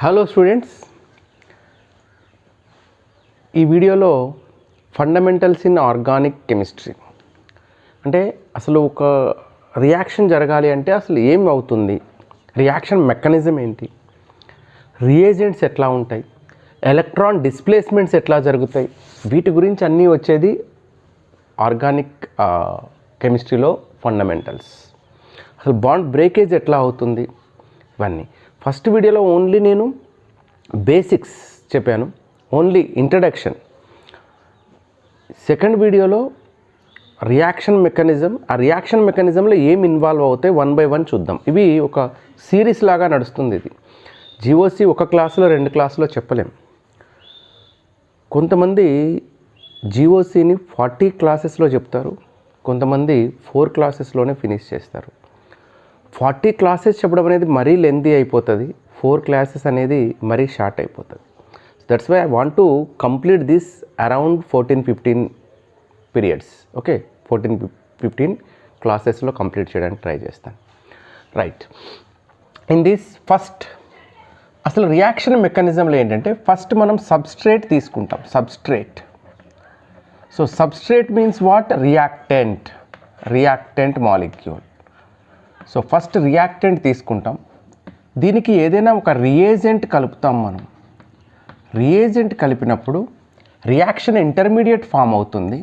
Hello students, ఈ వీడియోలో fundamentals in organic chemistry అంటే అసలు ఒక రియాక్షన్ జరగాలి అంటే అసలు ఏం అవుతుంది, రియాక్షన్ మెకానిజం ఏంటి, రియేజెంట్స్ ఎట్లా ఉంటాయి, ఎలక్ట్రాన్ డిస్ప్లేస్మెంట్స్ ఎట్లా జరుగుతాయి, వీటి గురించి అన్నీ వచ్చేది ఆర్గానిక్ కెమిస్ట్రీలో ఫండమెంటల్స్. అసలు బాండ్ బ్రేకేజ్ ఎట్లా అవుతుంది ఇవన్నీ. ఫస్ట్ వీడియోలో ఓన్లీ నేను బేసిక్స్ చెప్పాను, ఓన్లీ ఇంట్రడక్షన్. సెకండ్ వీడియోలో రియాక్షన్ మెకానిజం, ఆ రియాక్షన్ మెకానిజంలో ఏం ఇన్వాల్వ్ అవుతాయి వన్ బై వన్ చూద్దాం. ఇవి ఒక సిరీస్ లాగా నడుస్తుంది. ఇది జీఓసి ఒక క్లాసులో 2 క్లాసులో చెప్పలేం. కొంతమంది జీఓసిని 40 క్లాసెస్లో చెప్తారు, కొంతమంది 4 క్లాసెస్లోనే ఫినిష్ చేస్తారు. 40 క్లాసెస్ చెప్పడం అనేది మరీ లెంతీ అయిపోతుంది, 4 క్లాసెస్ అనేది మరీ షార్ట్ అయిపోతుంది. That's why I want to complete this around 14-15 periods. Okay, 14-15 క్లాసెస్లో కంప్లీట్ చేయడానికి ట్రై చేస్తాను. రైట్, ఇన్ దిస్ ఫస్ట్ అసలు రియాక్షన్ మెకానిజంలో ఏంటంటే ఫస్ట్ మనం సబ్స్ట్రేట్ తీసుకుంటాం. Substrate, so substrate means what? Reactant molecule. So first reactant తీసుకుంటాం, దీనికి ఏదైనా ఒక రియేజెంట్ కలుపుతాం మనం. రియేజెంట్ కలిపినప్పుడు రియాక్షన్ ఇంటర్మీడియట్ ఫామ్ అవుతుంది,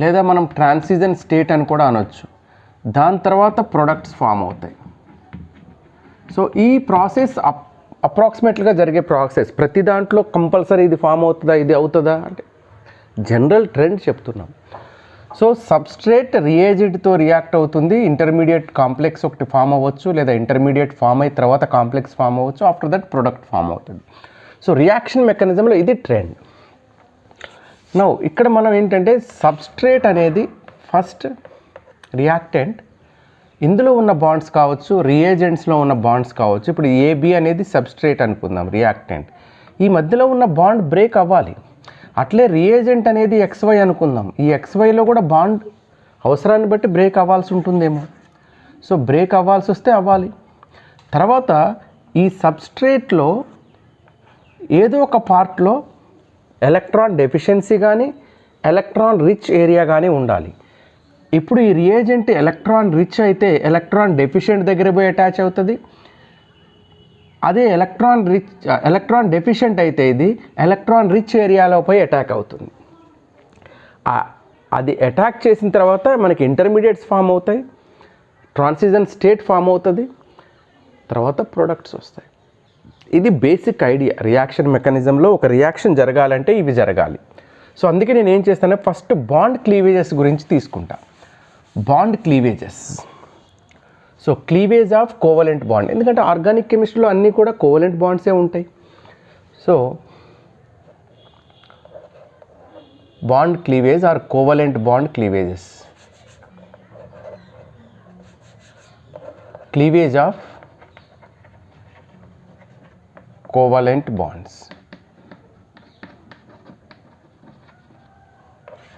లేదా మనం ట్రాన్సిషన్ స్టేట్ అని కూడా అనొచ్చు. దాని తర్వాత ప్రొడక్ట్స్ ఫామ్ అవుతాయి. సో ఈ ప్రాసెస్ అప్రాక్సిమేట్గా జరిగే ప్రాసెస్. ప్రతి దాంట్లో కంపల్సరీ ఇది ఫామ్ అవుతుందా, ఇది అవుతుందా అంటే జనరల్ ట్రెండ్ చెప్తున్నాం. సో సబ్స్ట్రేట్ రియేజెంట్తో రియాక్ట్ అవుతుంది, ఇంటర్మీడియట్ కాంప్లెక్స్ ఒకటి ఫామ్ అవ్వచ్చు, లేదా ఇంటర్మీడియట్ ఫామ్ అయిన తర్వాత కాంప్లెక్స్ ఫామ్ అవ్వచ్చు, ఆఫ్టర్ దట్ ప్రొడక్ట్ ఫామ్ అవుతుంది. సో రియాక్షన్ మెకానిజంలో ఇది ట్రెండ్. నౌ ఇక్కడ మనం ఏంటంటే సబ్స్ట్రేట్ అనేది ఫస్ట్ రియాక్టెంట్, ఇందులో ఉన్న బాండ్స్ కావచ్చు, రియేజెంట్స్లో ఉన్న బాండ్స్ కావచ్చు. ఇప్పుడు ఏబి అనేది సబ్స్ట్రేట్ అనుకుందాం, రియాక్టెంట్. ఈ మధ్యలో ఉన్న బాండ్ బ్రేక్ అవ్వాలి. అట్లే రియేజెంట్ అనేది XY అనుకుందాం, ఈ XYలో కూడా బాండ్ అవసరాన్ని బట్టి బ్రేక్ అవ్వాల్సి ఉంటుందేమో. సో బ్రేక్ అవ్వాల్సి వస్తే అవ్వాలి. తర్వాత ఈ సబ్స్ట్రేట్లో ఏదో ఒక పార్ట్లో ఎలక్ట్రాన్ డెఫిషియన్సీ కానీ ఎలక్ట్రాన్ రిచ్ ఏరియా కానీ ఉండాలి. ఇప్పుడు ఈ రియేజెంట్ ఎలక్ట్రాన్ రిచ్ అయితే ఎలక్ట్రాన్ డెఫిషియెంట్ దగ్గర పోయి అటాచ్ అవుతుంది. అదే ఎలక్ట్రాన్ డెఫిషియెంట్ అయితే ఇది ఎలక్ట్రాన్ రిచ్ ఏరియాలో పోయి అటాక్ అవుతుంది. అది అటాక్ చేసిన తర్వాత మనకి ఇంటర్మీడియట్స్ ఫామ్ అవుతాయి, ట్రాన్సిషన్ స్టేట్ ఫామ్ అవుతుంది, తర్వాత ప్రొడక్ట్స్ వస్తాయి. ఇది బేసిక్ ఐడియా. రియాక్షన్ మెకానిజంలో ఒక రియాక్షన్ జరగాలంటే ఇవి జరగాలి. సో అందుకే నేను ఏం చేస్తాను, ఫస్ట్ బాండ్ క్లీవేజెస్ గురించి తీసుకుంటా. Bond cleavages, so cleavage of covalent bond. ఎందుకంటే ఆర్గానిక్ కెమిస్ట్రీలో అన్నీ కూడా కోవలెంట్ బాండ్సే ఉంటాయి. So bond cleavage or covalent bond cleavages. Cleavage of covalent bonds.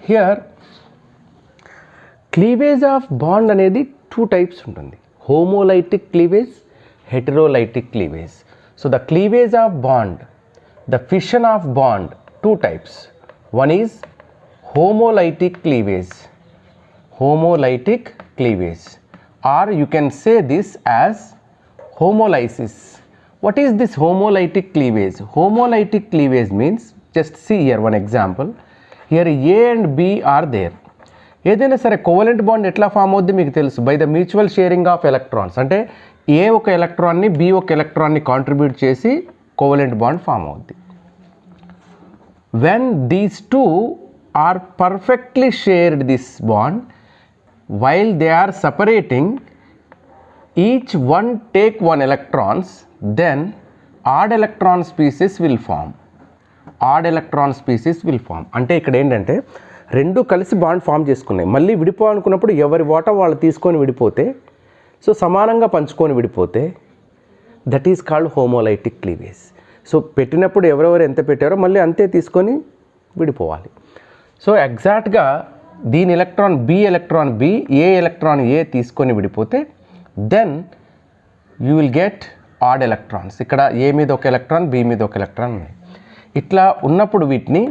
Here cleavage of bond అనేది 2 టైప్స్ ఉంటుంది. homolytic cleavage, heterolytic cleavage. So the cleavage of bond, the fission of bond, 2 types. One is homolytic cleavage, or you can say this as homolysis. What is this homolytic cleavage? Homolytic cleavage means, just see here one example. Here A and B are there. ఏదైనా సరే covalent bond ఎట్లా form అవుద్ది మీకు తెలుసు, by the mutual sharing of electrons. అంటే A ఒక ఎలక్ట్రాన్ని B ఒక ఎలక్ట్రాన్ని కాంట్రిబ్యూట్ చేసి కోవలెంట్ బాండ్ ఫామ్ అవుద్ది. When these 2 are perfectly shared this bond while they are separating, each one take 1 electrons, then odd electron species will form. అంటే ఇక్కడ ఏంటంటే 2 కలిసి బాండ్ ఫామ్ చేసుకున్నాయి, మళ్ళీ విడిపోవాలనుకున్నప్పుడు ఎవరి వాటా వాళ్ళు తీసుకొని విడిపోతే, సో సమానంగా పంచుకొని విడిపోతే, that is called homolytic cleavage. So పెట్టినప్పుడు ఎవరెవరు ఎంత పెట్టారో మళ్ళీ అంతే తీసుకొని విడిపోవాలి. సో ఎగ్జాక్ట్గా దీని electron B A electron A తీసుకొని విడిపోతే, then you will get odd electrons. ఇక్కడ ఏ మీద ఒక ఎలక్ట్రాన్, బి మీద ఒక ఎలక్ట్రాన్ ఉన్నాయి. ఇట్లా ఉన్నప్పుడు వీటిని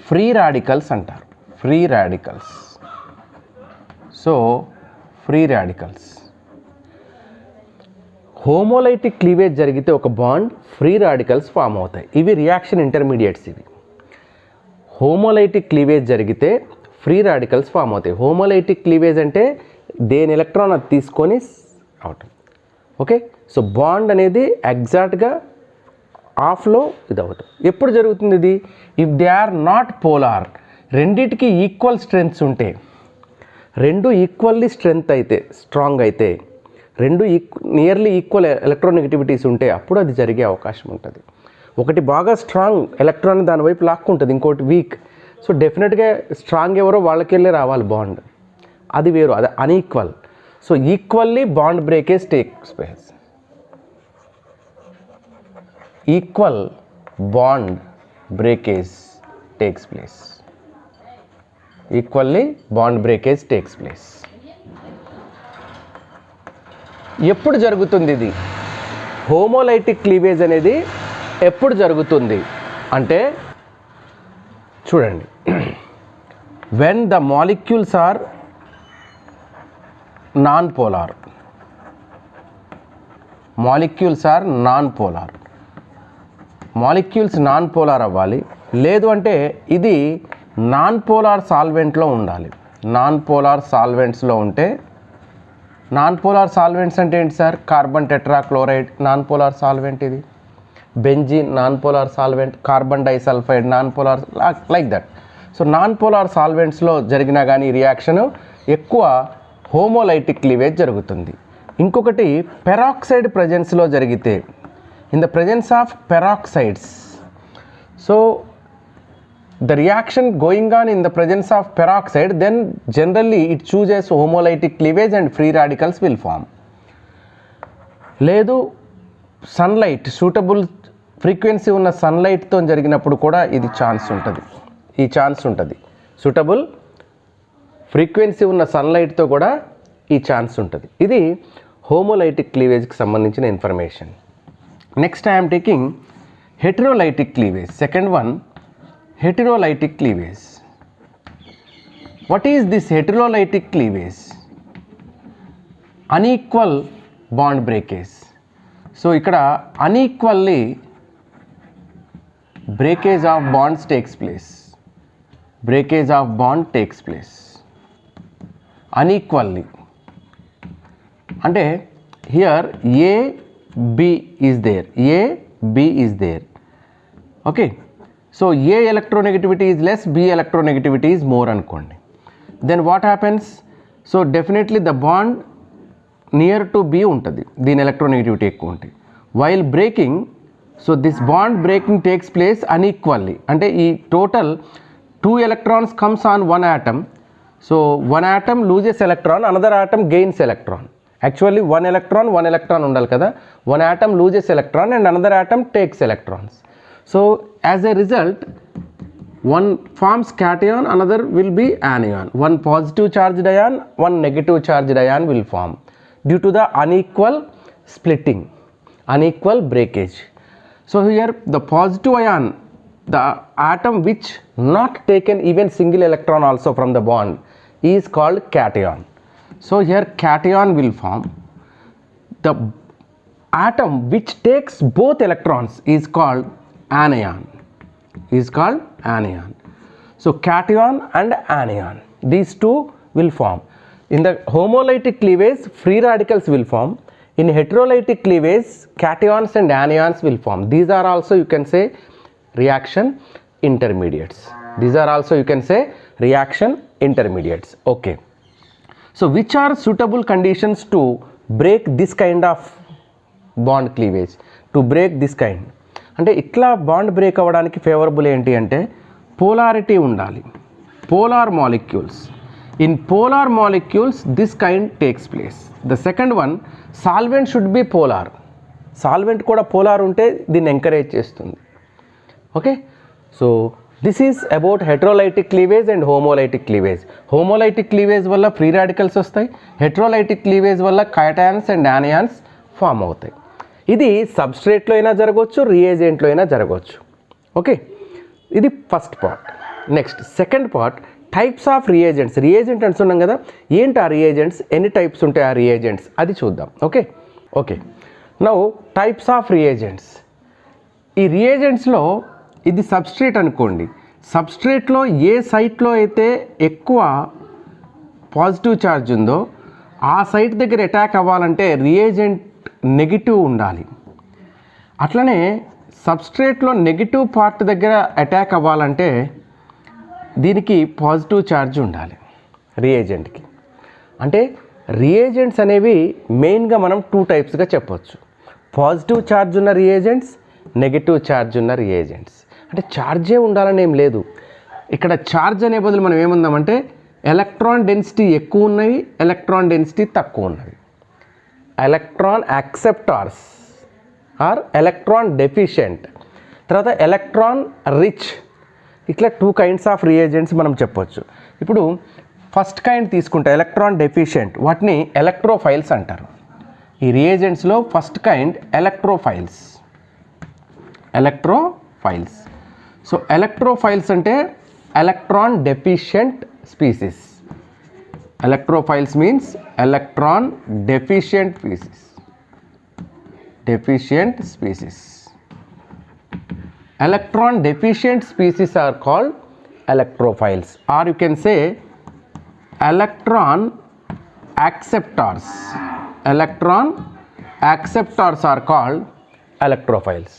ఫ్రీ రాడికల్స్ అంటారు. Free radicals. So free radicals. Homolytic cleavage జరిగితే ఒక బాండ్ ఫ్రీ రాడికల్స్ ఫామ్ అవుతాయి. ఇవి రియాక్షన్ ఇంటర్మీడియట్స్. ఇవి హోమోలైటిక్ క్లీవేజ్ జరిగితే ఫ్రీ రాడికల్స్ ఫామ్ అవుతాయి. హోమోలైటిక్ క్లీవేజ్ అంటే దేని ఎలక్ట్రాన్ అది తీసుకొని అవటం. ఓకే, సో బాండ్ అనేది ఎగ్జాక్ట్గా ఆఫ్లో ఇది అవటం. ఎప్పుడు జరుగుతుంది ఇది? If they are not polar, రెండిటికి ఈక్వల్ స్ట్రెంగ్త్స్ ఉంటే, రెండు ఈక్వల్లీ స్ట్రాంగ్ అయితే, రెండు నియర్లీ ఈక్వల్ ఎలక్ట్రోనెగటివిటీస్ ఉంటే అప్పుడు అది జరిగే అవకాశం ఉంటుంది. ఒకటి బాగా స్ట్రాంగ్ ఎలక్ట్రాన్ దాని వైపు లాక్కుంటుంది, ఇంకోటి వీక్. సో డెఫినెట్గా స్ట్రాంగ్ ఎవరో వాళ్ళకి వెళ్ళి రావాలి బాండ్. అది వేరు, అది unequal. So equally bond breakage takes place. Equal bond breakage takes place. Equally bond breakage takes place. ఎప్పుడు జరుగుతుంది ఇది? హోమోలైటిక్ క్లీవేజ్ అనేది ఎప్పుడు జరుగుతుంది అంటే చూడండి, when the molecules are non polar. Molecules are non polar. Molecules non polar అవ్వాలి. లేదు అంటే ఇది నాన్ పోలార్ సాల్వెంట్లో ఉండాలి. నాన్ పోలార్ సాల్వెంట్స్లో ఉంటే, నాన్ పోలార్ సాల్వెంట్స్ అంటే ఏంటి sir? Carbon tetrachloride non polar solvent, ఇది benzene non polar solvent, carbon disulphide non polar, like that. So non polar సాల్వెంట్స్లో జరిగినా కానీ రియాక్షన్ ఎక్కువ హోమోలైటిక్ క్లీవేజ్ జరుగుతుంది. ఇంకొకటి పెరాక్సైడ్ ప్రజెన్స్లో జరిగితే, in the presence of peroxides, so the reaction going on in the presence of peroxide, then generally it chooses homolytic cleavage and free radicals will form. లేదు sunlight, suitable frequency ఉన్న సన్లైట్తో జరిగినప్పుడు కూడా ఇది chance ఉంటుంది. ఈ chance ఉంటుంది. Suitable frequency ఉన్న సన్లైట్తో కూడా ఈ ఛాన్స్ ఉంటుంది. ఇది హోమోలైటిక్ క్లీవేజ్కి సంబంధించిన information. Next I'm taking heterolytic cleavage. Second one, heterolytic cleavage. What is this heterolytic cleavage? Unequal bond breakage. So ikkada unequally breakage of bonds takes place. Breakage of bond takes place unequally. Ante here A B is there, A B is there. Okay, so A electronegativity is less, B electronegativity is more అనుకోండి. Then what happens? So definitely the bond near to B ఉంటుంది, దీని electronegativity ఎక్కువ ఉంటుంది. While breaking, so this bond breaking takes place unequally. అంటే ఈ total 2 electrons comes on one atom. So one atom loses electron, another atom gains electron. Actually one electron ఉండాలి కదా. One atom loses electron and another atom takes electrons. So as a result, one forms cation, another will be anion. One positive charged ion, one negative charged ion will form due to the unequal splitting, unequal breakage. So here the positive ion, the atom which not taken even single electron also from the bond, is called cation. So here cation will form. The atom which takes both electrons is called anion, is called anion. So cation and anion, these two will form. In the homolytic cleavage, free radicals will form. In heterolytic cleavage, cations and anions will form. These are also, you can say, reaction intermediates. These are also, you can say, reaction intermediates. Okay, so which are suitable conditions to break this kind of bond cleavage? To break this kind, అంటే ఇట్లా bond break అవ్వడానికి favourable ఏంటి అంటే polarity ఉండాలి. Polar molecules. In polar molecules this kind takes place. The second one, solvent should be polar. Solvent కూడా polar ఉంటే దీన్ని encourage చేస్తుంది. Okay, so this is about heterolytic cleavage and homolytic cleavage. Homolytic cleavage వల్ల free radicals వస్తాయి, heterolytic cleavage వల్ల కైటాన్స్ and anions form అవుతాయి. ఇది సబ్స్ట్రేట్లో అయినా జరగవచ్చు, రియేజెంట్లో అయినా జరగవచ్చు. ఓకే, ఇది first part. Next second part, types of reagents. Reagent అంటున్నాం కదా, ఏంటి ఆ రియేజెంట్స్, ఎన్ని టైప్స్ ఉంటాయి ఆ రియేజెంట్స్, అది చూద్దాం. Okay now types of reagents. ఈ రియేజెంట్స్లో ఇది సబ్స్ట్రేట్ అనుకోండి, సబ్స్ట్రేట్లో ఏ సైట్లో అయితే ఎక్కువ పాజిటివ్ ఛార్జ్ ఉందో ఆ సైట్ దగ్గర అటాక్ అవ్వాలంటే రియేజెంట్ నెగిటివ్ ఉండాలి. అట్లనే సబ్స్ట్రేట్లో నెగిటివ్ పార్ట్ దగ్గర అటాక్ అవ్వాలంటే దీనికి పాజిటివ్ ఛార్జ్ ఉండాలి రియేజెంట్కి. అంటే రియేజెంట్స్ అనేవి మెయిన్గా మనం 2 టైప్స్గా చెప్పవచ్చు. పాజిటివ్ ఛార్జ్ ఉన్న రియేజెంట్స్, నెగిటివ్ ఛార్జ్ ఉన్న రియేజెంట్స్. అంటే ఛార్జే ఉండాలని ఏం లేదు. ఇక్కడ ఛార్జ్ అనే బదులు మనం ఏముందామంటే ఎలక్ట్రాన్ డెన్సిటీ ఎక్కువ ఉన్నవి, ఎలక్ట్రాన్ డెన్సిటీ తక్కువ ఉన్నవి. Electron acceptors or electron deficient, తర్వాత ఎలక్ట్రాన్ రిచ్. ఇట్లా 2 కైండ్స్ ఆఫ్ రియేజెంట్స్ మనం చెప్పొచ్చు. ఇప్పుడు ఫస్ట్ కైండ్ తీసుకుంటే ఎలక్ట్రాన్ డెఫిషియెంట్, వాటిని ఎలక్ట్రోఫైల్స్ అంటారు. ఈ రియేజెంట్స్లో first kind electrophiles. So electrophiles అంటే electron deficient species. Electrophiles means electron deficient species. Electron deficient species are called electrophiles, or you can say electron acceptors. Electron acceptors are called electrophiles.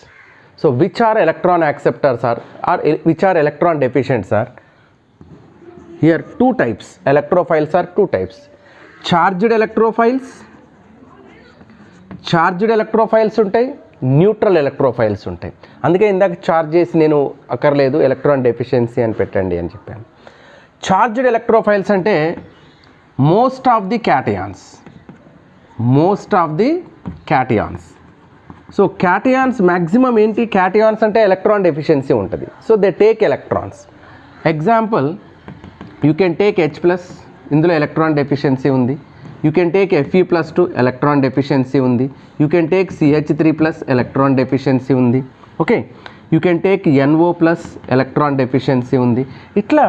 So which are electron acceptors or which are electron deficients are? Here 2 types. Electrophiles are 2 types. Charged electrophiles ఉంటాయి, neutral electrophiles ఉంటాయి. అందుకే ఇందాక charge చేసి నేను అక్కర్లేదు electron deficiency అని పెట్టండి అని చెప్పాను. చార్జ్డ్ ఎలక్ట్రోఫైల్స్ అంటే most of the cations. So cations maximum ఏంటి, క్యాటయాన్స్ అంటే ఎలక్ట్రాన్ డెఫిషియన్సీ ఉంటుంది. So they take electrons. Example you can take H+, ఇందులో ఎలక్ట్రాన్ డెఫిషియన్సీ ఉంది. You can take Fe+2, electron deficiency ఉంది. You can take CH3+, electron deficiency ఉంది. Okay, you can take NO+, electron deficiency ఉంది. ఇట్లా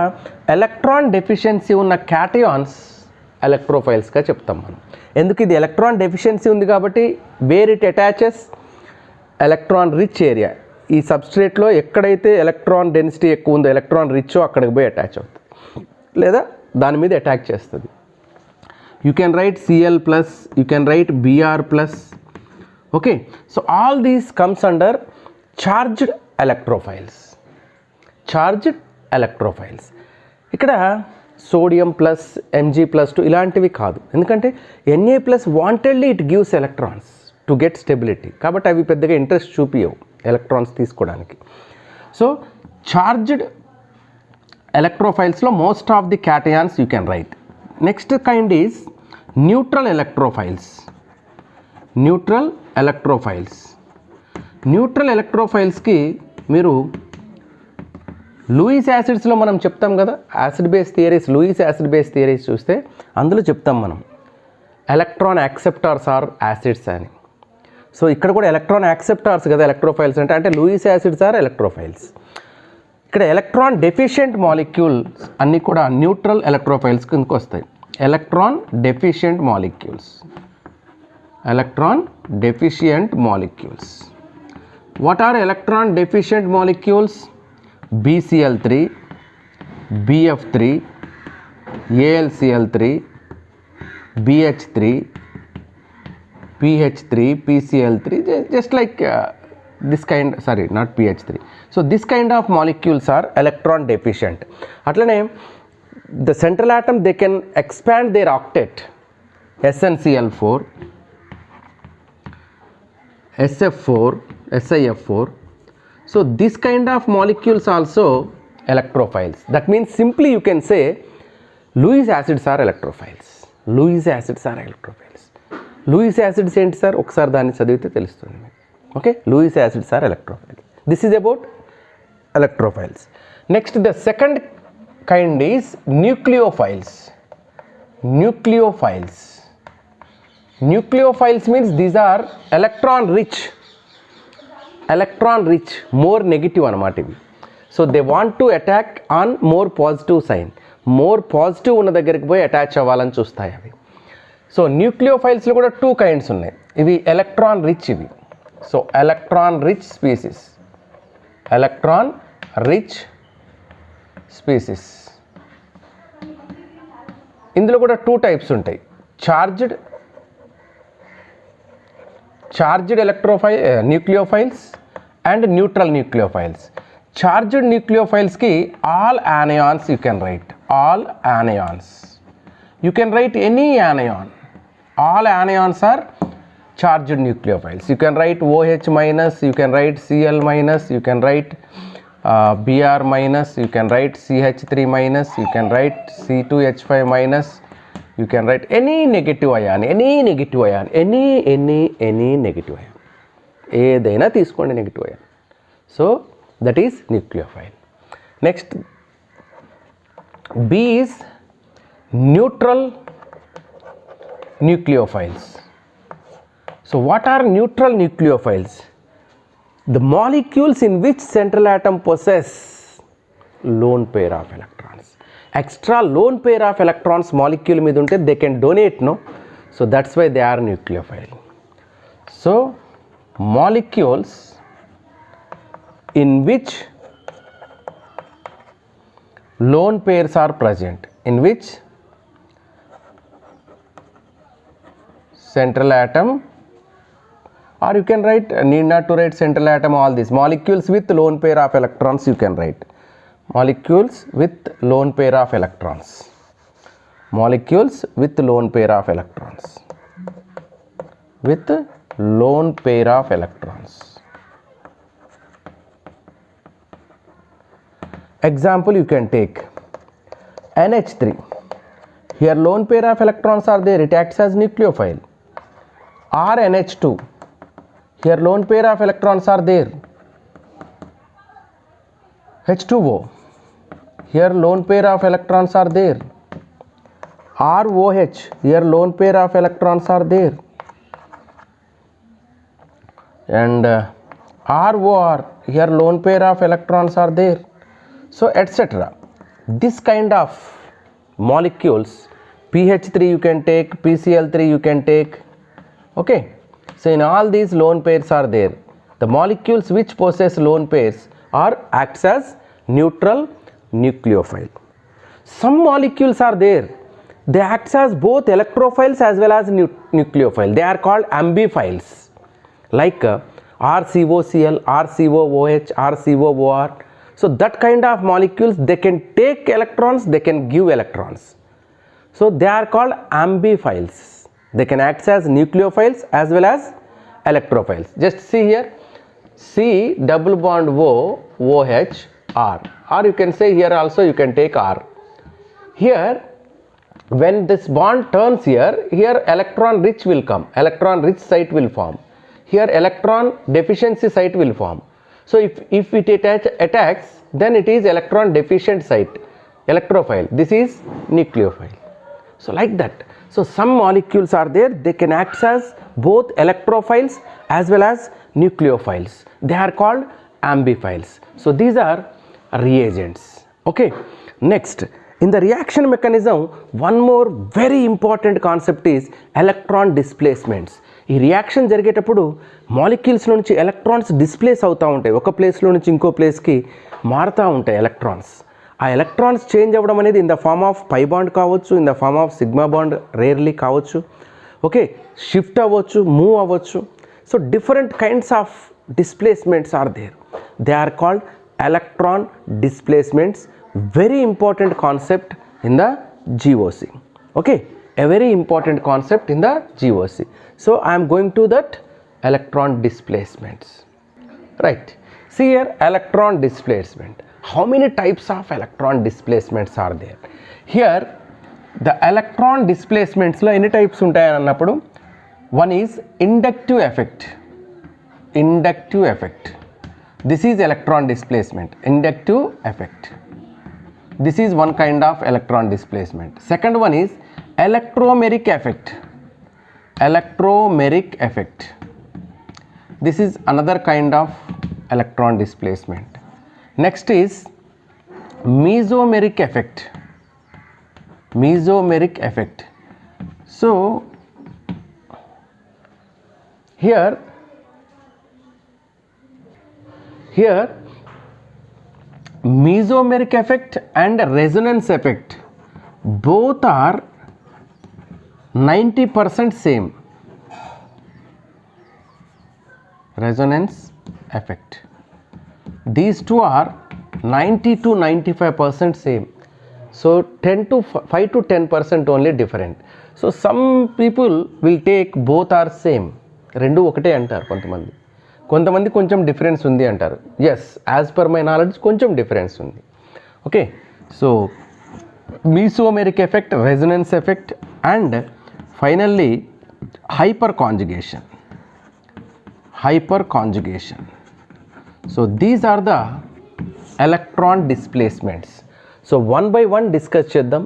electron deficiency ఉన్న cations ఎలక్ట్రోఫైల్స్గా చెప్తాం మనం. ఎందుకు, ఇది ఎలక్ట్రాన్ డెఫిషియన్సీ ఉంది కాబట్టి wear it attaches electron rich area. ఈ సబ్స్ట్రేట్లో ఎక్కడైతే ఎలక్ట్రాన్ డెన్సిటీ ఎక్కువ ఉందో, ఎలక్ట్రాన్ రిచ్ అక్కడికి పోయి అటాచ్ అవుతుంది, లేదా దాని మీద అటాక్ చేస్తుంది. You can write Cl+, you can write Br+. Okay, so all these comes under charged electrophiles. ఇక్కడ సోడియం ప్లస్ Mg+2 ఇలాంటివి కాదు, ఎందుకంటే Na+ wantedly it gives electrons to get stability. కాబట్టి అవి పెద్దగా ఇంట్రెస్ట్ చూపించవు ఎలక్ట్రాన్స్ తీసుకోవడానికి. సో చార్జ్డ్ ఎలక్ట్రోఫైల్స్లో most of the cations you can write. Next kind is neutral ఎలక్ట్రోఫైల్స్కి మీరు లూయిస్ యాసిడ్స్లో మనం చెప్తాం కదా, యాసిడ్ బేస్ థియరీస్ చూస్తే అందులో చెప్తాం మనం ఎలక్ట్రాన్ యాక్సెప్టార్స్ ఆర్ యాసిడ్స్ అని. సో ఇక్కడ కూడా ఎలక్ట్రాన్ యాక్సెప్టార్స్ కదా ఎలక్ట్రోఫైల్స్ అంటే లూయిస్ యాసిడ్స్ ఆర్ ఎలక్ట్రోఫైల్స్. ఇక్కడ ఎలక్ట్రాన్ డెఫిషియెంట్ మాలిక్యూల్స్ అన్నీ కూడా న్యూట్రల్ ఎలక్ట్రోఫైల్స్ కిందకు వస్తాయి. Electron deficient molecules. What are electron deficient molecules? BCl3, BF3, AlCl3, BH3, PH3, PCl3, just like this kind, sorry, not PH3. So this kind of molecules are electron deficient. Atlane the central atom, they can expand their octet, SnCl4, SF4, SiF4. So this kind of molecules also electrophiles. That means simply you can say Lewis acids are electrophiles. Lewis acids ఏంటి sir, ఒకసారి దాన్ని చదివితే తెలుస్తుంది. Okay, Lewis acids are electrophiles. This is about electrophiles. Next, the second kind is nucleophiles. Nucleophiles means these are electron rich, more negative అన్నమాట ఇవి. So they want to attack on more positive sign, more positive ఉన్న దగ్గరికి పోయి attach అవ్వాలని చూస్తాయి అవి. So న్యూక్లియోఫైల్స్లో కూడా 2 kinds ఉన్నాయి. ఇవి ఎలక్ట్రాన్ రిచ్ ఇవి. So electron rich species, electron rich species. ఇందులో కూడా 2 types ఉంటాయి, charged nucleophiles and neutral nucleophiles. Charged nucleophiles ki all anions you can write, all anions. You can write any anion. All anions are charged nucleophiles. You can write OH minus, you can write Cl minus, you can write Br minus, you can write CH3 minus, you can write C2H5 minus, you can write any negative ion, any negative ion. ఏదైనా తీసుకోండి negative ion. So that is nucleophile. Next B is neutral nucleophiles. So what are neutral nucleophiles? The molecules in which central atom possess lone pair of electrons. Extra lone pair of electrons molecule మీద ఉంటే they can donate, no? So that's why they are nucleophile. So molecules in which lone pairs are present, in which central atom, or you can write, need not to write central atom, all these molecules with lone pair of electrons you can write, molecules with lone pair of electrons, molecules with lone pair of electrons, with lone pair of electrons. Example you can take NH3. Here lone pair of electrons are there, it acts as nucleophile. Or NH2. Here lone pair of electrons are there. H2O. Here lone pair of electrons are there. ROH. Here lone pair of electrons are there. And ROR. Here lone pair of electrons are there. So etc. This kind of molecules, PH3 you can take, PCl3 you can take. Okay, so in all these lone pairs are there. The molecules which possess lone pairs are acts as neutral nucleophile. Some molecules are there, they act as both electrophiles as well as nucleophile. They are called ambiphiles, like RCOCl, RCOOH, RCOOR. So that kind of molecules, they can take electrons, they can give electrons. So they are called ambiphiles. They can act as nucleophiles as well as electrophiles. Just see here, C double bond O, OH, R, or you can say here also you can take R. Here when this bond turns here electron rich will come, electron rich site will form. Here electron deficiency site will form. So if it attacks, then it is electron deficient site, electrophile. This is nucleophile. So like that. So some molecules are there, they can act as both electrophiles as well as nucleophiles. They are called ambiphiles. So these are reagents. Okay. Next, in the reaction mechanism, one more very important concept is electron displacements. ఈ reaction జరిగేటప్పుడు మాలిక్యూల్స్లో నుంచి electrons displays అవుతూ ఉంటాయి, ఒక ప్లేస్లో నుంచి ఇంకో ప్లేస్కి మారుతూ ఉంటాయి ఎలక్ట్రాన్స్. ఆ ఎలక్ట్రాన్స్ చేంజ్ అవ్వడం అనేది in the form of pi bond కావచ్చు, in the form of sigma bond rarely కావచ్చు. ఓకే, షిఫ్ట్ అవ్వచ్చు, మూవ్ అవ్వచ్చు. So different kinds of displacements are there. They are called electron displacements. Very important concept in the GOC. Okay, a very important concept in the GOC. So I am going to that electron displacements. Right, see here electron displacement. How many types of electron displacements are there? Here the electron displacements lo any types untayani annappudu, one is inductive effect. Inductive effect, this is electron displacement. Inductive effect, this is one kind of electron displacement. Second one is electromeric effect. electromeric effect. This is another kind of electron displacement. Next is mesomeric effect. Mesomeric effect. So here mesomeric effect and resonance effect both are 90% same. Resonance effect, these two are 90 to 95% same. So 5 to 10% only different. So some people will take both are same, రెండు ఒకటే అంటారు కొంతమంది కొంచెం difference ఉంది అంటారు. Yes, as per my knowledge కొంచెం difference ఉంది. Okay, so mesomeric effect, resonance effect, and finally hyperconjugation. So these are the electron displacements. So one by one discuss చేద్దాం.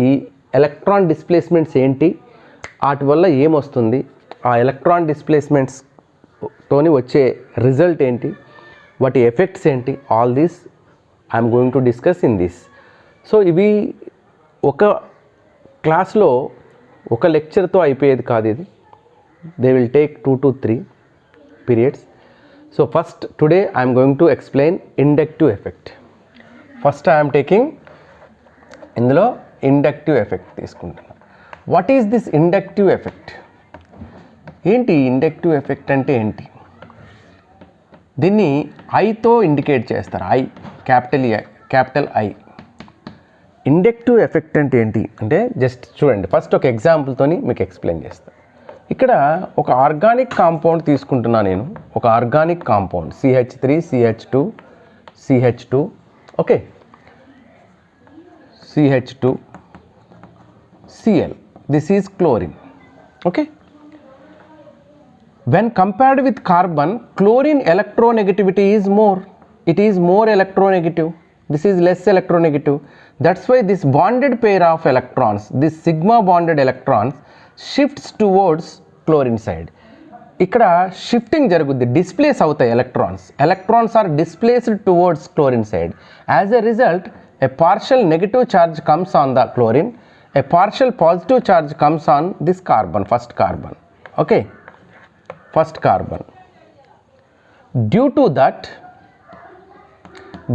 ఈ ఎలక్ట్రాన్ డిస్ప్లేస్మెంట్స్ ఏంటి, వాటి వల్ల ఏమొస్తుంది, ఆ ఎలక్ట్రాన్ డిస్ప్లేస్మెంట్స్ తోని వచ్చే రిజల్ట్ ఏంటి, వాటి ఎఫెక్ట్స్ ఏంటి, all these I'm going to discuss in this. So ఇవి ఒక క్లాస్లో ఒక లెక్చర్తో అయిపోయేది కాదు, ఇది they will take 2 to 3 periods. So first today I am going to explain inductive effect. First I am taking ఇందులో ఇండక్టివ్ ఎఫెక్ట్ తీసుకుంటున్నాను. What is this inductive effect? ఏంటి ఇండక్టివ్ ఎఫెక్ట్ అంటే ఏంటి? దీన్ని ఐతో ఇండికేట్ చేస్తారు, క్యాపిటల్ ఐ. ఇండక్టివ్ ఎఫెక్ట్ అంటే ఏంటి అంటే జస్ట్ చూడండి, ఫస్ట్ ఒక ఎగ్జాంపుల్తోని మీకు ఎక్స్ప్లెయిన్ చేస్తాను. ఇక్కడ ఒక ఆర్గానిక్ కాంపౌండ్ తీసుకుంటున్నా నేను, ఒక organic compound CH3 CH2 CH2, okay, CH2 Cl, this is chlorine, okay. When compared with carbon, chlorine electronegativity is more, it is more electronegative, this is less electronegative. That's why this bonded pair of electrons, this sigma bonded electrons shifts towards chlorine side. ఇక్కడ shifting జరుగుద్ది, displace అవుతాయి electrons are displaced towards chlorine side. As a result a partial negative charge comes on the chlorine, a partial positive charge comes on this carbon, first carbon, okay, first carbon. Due to that,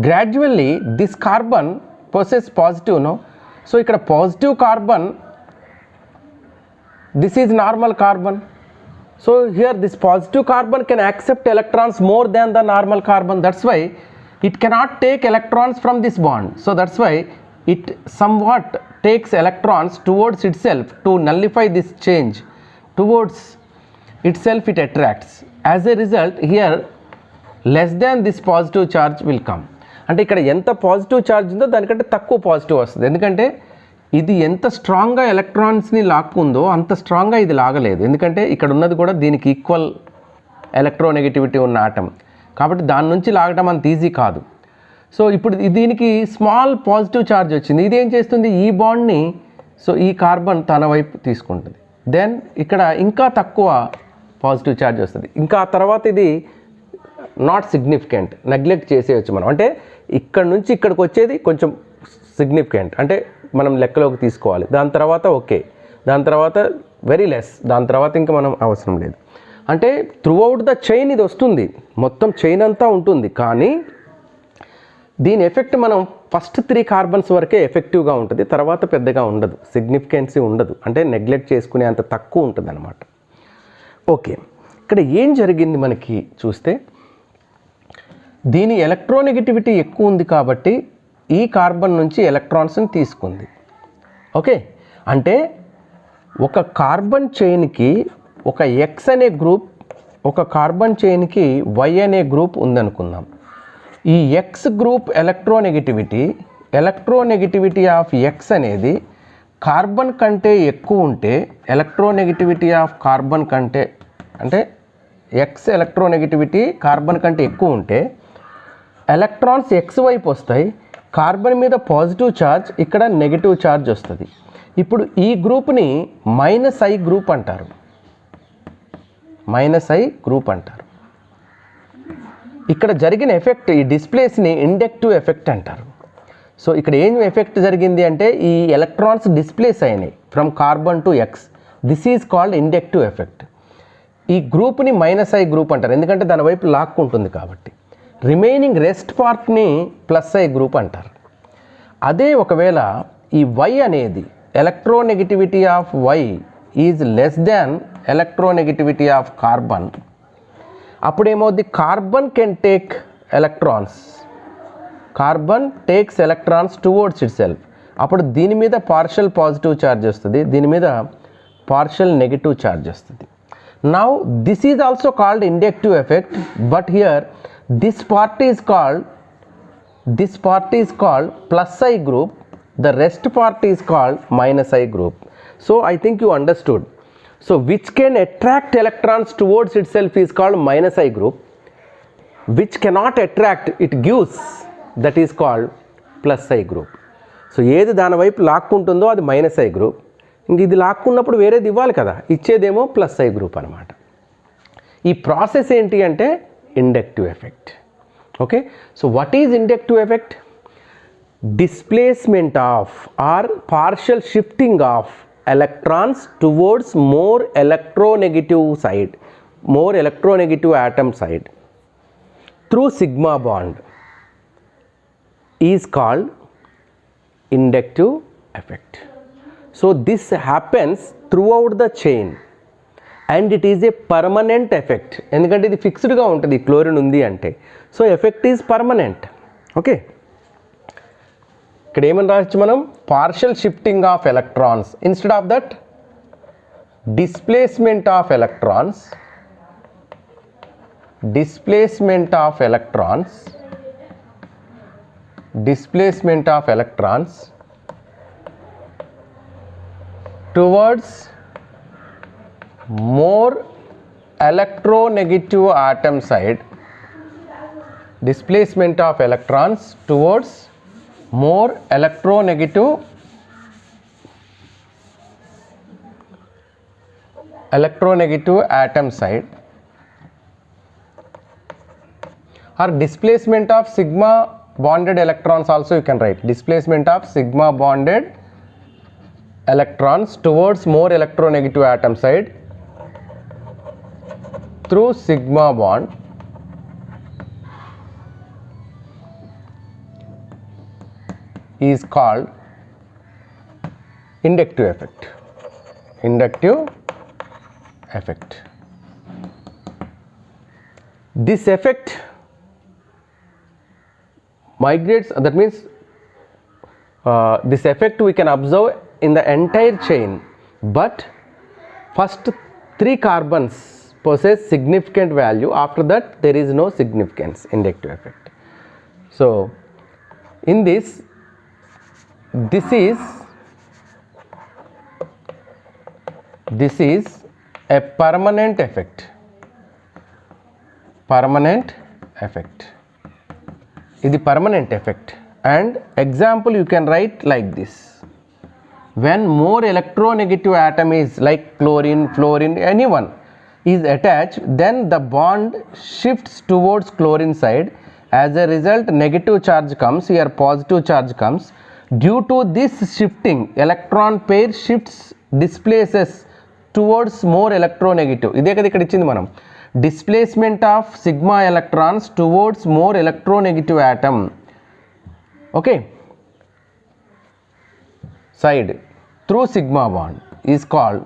gradually this carbon possesses positive, no, so ikkada positive carbon, this is normal carbon, so here this positive carbon can accept electrons more than the normal carbon, that's why it cannot take electrons from this bond. So that's why it somewhat takes electrons towards itself to nullify this change. Towards itself it attracts. As a result, here less than this positive charge will come. అంటే ఇక్కడ ఎంత positive charge ఉందో దానికంటే తక్కువ positive వస్తుంది, ఎందుకంటే ఇది ఎంత స్ట్రాంగ్గా ఎలక్ట్రాన్స్ని లాక్కుందో అంత స్ట్రాంగ్గా ఇది లాగలేదు, ఎందుకంటే ఇక్కడ ఉన్నది కూడా దీనికి ఈక్వల్ ఎలక్ట్రోనెగటివిటీ ఉన్న ఆటం, కాబట్టి దాని నుంచి లాగటం అంత ఈజీ కాదు. సో ఇప్పుడు దీనికి స్మాల్ పాజిటివ్ ఛార్జ్ వచ్చింది, ఇది ఏం చేస్తుంది, ఈ బాండ్ని, సో ఈ కార్బన్ తన వైపు తీసుకుంటుంది, దెన్ ఇక్కడ ఇంకా తక్కువ పాజిటివ్ ఛార్జ్ వస్తుంది, ఇంకా ఆ తర్వాత ఇది నాట్ సిగ్నిఫికెంట్, నెగ్లెక్ట్ చేసేయచ్చు మనం, అంటే ఇక్కడ నుంచి ఇక్కడికి వచ్చేది కొంచెం సిగ్నిఫికెంట్ అంటే మనం లెక్కలోకి తీసుకోవాలి, దాని తర్వాత ఓకే, దాని తర్వాత వెరీ లెస్, దాని తర్వాత ఇంకా మనం అవసరం లేదు. అంటే త్రూఅవుట్ ద చైన్ ఇది వస్తుంది, మొత్తం చైన్ అంతా ఉంటుంది, కానీ దీని ఎఫెక్ట్ మనం ఫస్ట్ 3 కార్బన్స్ వరకే ఎఫెక్టివ్గా ఉంటుంది, తర్వాత పెద్దగా ఉండదు, సిగ్నిఫికెన్సీ ఉండదు, అంటే నెగ్లెక్ట్ చేసుకునే అంత తక్కువ ఉంటుంది అన్నమాట. ఓకే, ఇక్కడ ఏం జరిగింది మనకి చూస్తే, దీని ఎలక్ట్రోనెగటివిటీ ఎక్కువ ఉంది కాబట్టి ఈ కార్బన్ నుంచి ఎలక్ట్రాన్స్ని తీసుకుంది, ఓకే. అంటే ఒక కార్బన్ చైన్కి ఒక X అనే గ్రూప్, ఒక కార్బన్ చైన్కి Y అనే గ్రూప్ ఉందనుకుందాం. ఈ X group electronegativity of X అనేది కార్బన్ కంటే ఎక్కువ ఉంటే, ఎలక్ట్రోనెగటివిటీ ఆఫ్ కార్బన్ కంటే, అంటే X ఎలక్ట్రోనెగటివిటీ కార్బన్ కంటే ఎక్కువ ఉంటే ఎలక్ట్రాన్స్ X వైపు వస్తాయి, కార్బన్ మీద పాజిటివ్ ఛార్జ్, ఇక్కడ నెగిటివ్ ఛార్జ్ వస్తుంది. ఇప్పుడు ఈ గ్రూప్ని -I గ్రూప్ అంటారు, -I గ్రూప్ అంటారు. ఇక్కడ జరిగిన ఎఫెక్ట్ ఈ డిస్ప్లేస్ని ఇండక్టివ్ ఎఫెక్ట్ అంటారు. సో ఇక్కడ ఏం ఎఫెక్ట్ జరిగింది అంటే ఈ ఎలక్ట్రాన్స్ డిస్ప్లేస్ అయినాయి from carbon to X. This is called inductive effect. ఈ గ్రూప్ని -I గ్రూప్ అంటారు, ఎందుకంటే దాని వైపు లాక్కుంటుంది కాబట్టి. రిమైనింగ్ రెస్ట్ పార్ట్ని +I గ్రూప్ అంటారు. అదే ఒకవేళ ఈ Y అనేది electronegativity of Y is less than electronegativity of carbon, అప్పుడేమవుద్ది, carbon can take electrons, carbon takes electrons towards itself. అప్పుడు దీని మీద పార్షియల్ పాజిటివ్ ఛార్జ్ వస్తుంది, దీని మీద పార్షియల్ నెగిటివ్ ఛార్జ్ వస్తుంది. Now this is also called inductive effect, but here this part is called +I group, the rest part is called -I group. So I think you understood. So which can attract electrons towards itself is called -I group, which cannot attract, it gives, that is called +I group. So ఏది దాని వైపు లాక్కుంటుందో అది -I group, ఇంక ఇది లాక్కున్నప్పుడు వేరేది ఇవ్వాలి కదా, ఇచ్చేదేమో +I group అనమాట. ఈ ప్రాసెస్ ఏంటి అంటే inductive effect. Okay, so what is inductive effect? Displacement of are partial shifting of electrons towards more electronegative side, more electronegative atom side through sigma bond is called inductive effect. So this happens throughout the chain and it is a permanent effect, ఎందుకంటే ఇది ఫిక్స్డ్గా ఉంటుంది chlorine ఉంది అంటే. So effect is permanent. Okay, ఇక్కడ ఏమని రాయొచ్చు మనం? Partial shifting of electrons, instead of that displacement of electrons, towards more electronegative atom side, displacement of electrons towards more electronegative atom side, or displacement of sigma bonded electrons also you can write, displacement of sigma bonded electrons towards more electronegative atom side through sigma bond is called inductive effect. This effect migrates, that means this effect we can observe in the entire chain, but first 3 carbons possess significant value, after that there is no significance, inductive effect. So in this is a permanent effect. ఇది permanent effect, and example you can write like this: when more electronegative atom is like chlorine, fluorine, anyone is attached, then the bond shifts towards chlorine side. As a result, negative charge comes here, positive charge comes. Due to this shifting, electron pair shifts, displaces towards more electronegative. ఇదే కదా ఇక్కడ ఇచ్చింది మనం, displacement of sigma electrons towards more electronegative atom, okay, side through sigma bond is called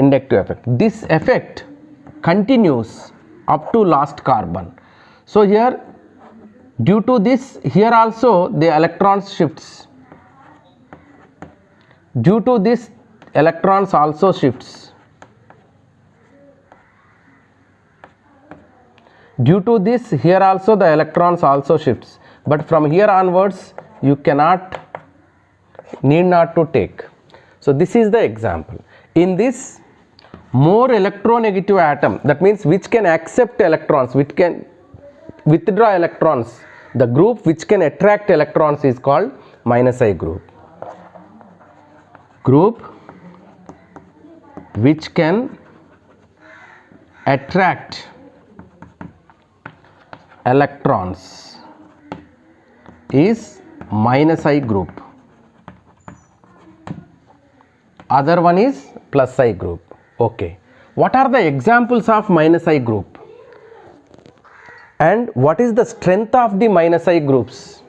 inductive effect. This effect continues up to last carbon. So here, due to this, here also the electrons shifts, due to this electrons also shifts, due to this here also the electrons also shifts, but from here onwards you need not to take. So this is the example. In this, more electronegative atom, that means which can accept electrons, which can withdraw electrons, the group which can attract electrons is called -I group. Group which can attract electrons is minus I group, other one is plus I group. Okay, what are the examples of minus I group and what is the strength of the minus I groups?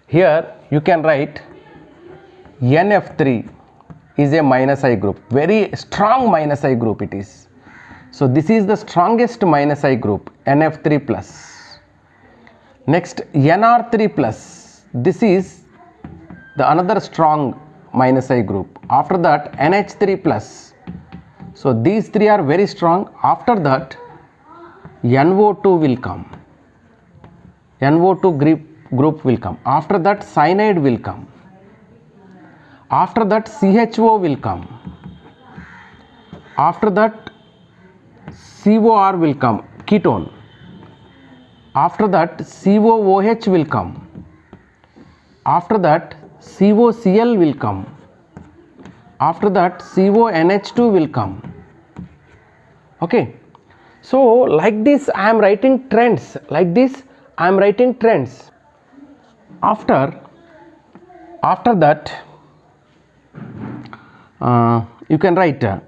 Here you can write NF3 is a minus I group, very strong minus I group it is. So this is the strongest minus I group, NF3 plus. Next NR3 plus, this is the another strong minus I group. After that NH3 plus. So these three are very strong. After that NO2 will come, NO2 group will come. After that cyanide will come. After that CHO will come. After that COR will come, ketone. After that COOH will come. After that COCl will come. After that CONH2 will come. Okay, so like this I am writing trends, like this I am writing trends. After that you can write F,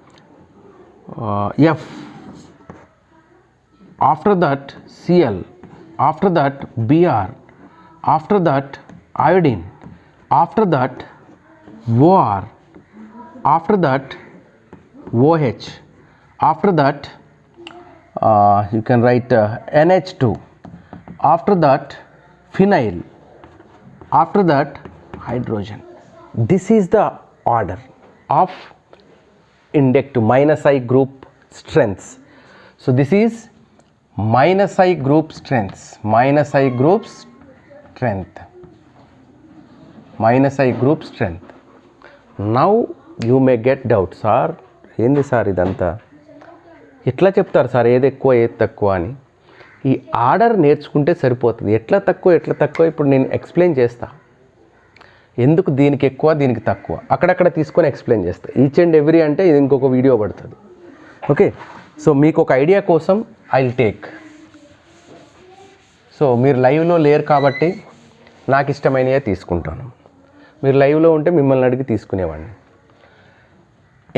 after that Cl, after that Br, after that iodine, after that OR, after that OH, after that you can write NH2, after that phenyl, after that hydrogen. This is the order of index to minus I group strengths. So this is minus I group strengths, minus I group strength, minus I group strength. Now you may get doubt, sir ఏంది sir ఇదంతా ఎట్లా చెప్తారు sir ఏది ఎక్కువ ఏది తక్కువ అని. ఈ ఆర్డర్ నేర్చుకుంటే సరిపోతుంది. ఎట్లా తక్కువ ఇప్పుడు నేను ఎక్స్ప్లెయిన్ చేస్తా, ఎందుకు దీనికి ఎక్కువ దీనికి తక్కువ అక్కడక్కడ తీసుకొని ఎక్స్ప్లెయిన్ చేస్తా. ఈచ్ అండ్ ఎవ్రీ అంటే ఇది ఇంకొక వీడియో పడుతుంది. ఓకే, సో మీకు ఒక ఐడియా కోసం ఐ విల్ టేక్. సో మీరు లైవ్లో లేరు కాబట్టి నాకు ఇష్టమైనవే తీసుకుంటాను. మీరు లైవ్లో ఉంటే మిమ్మల్ని అడిగి తీసుకునేవాడిని.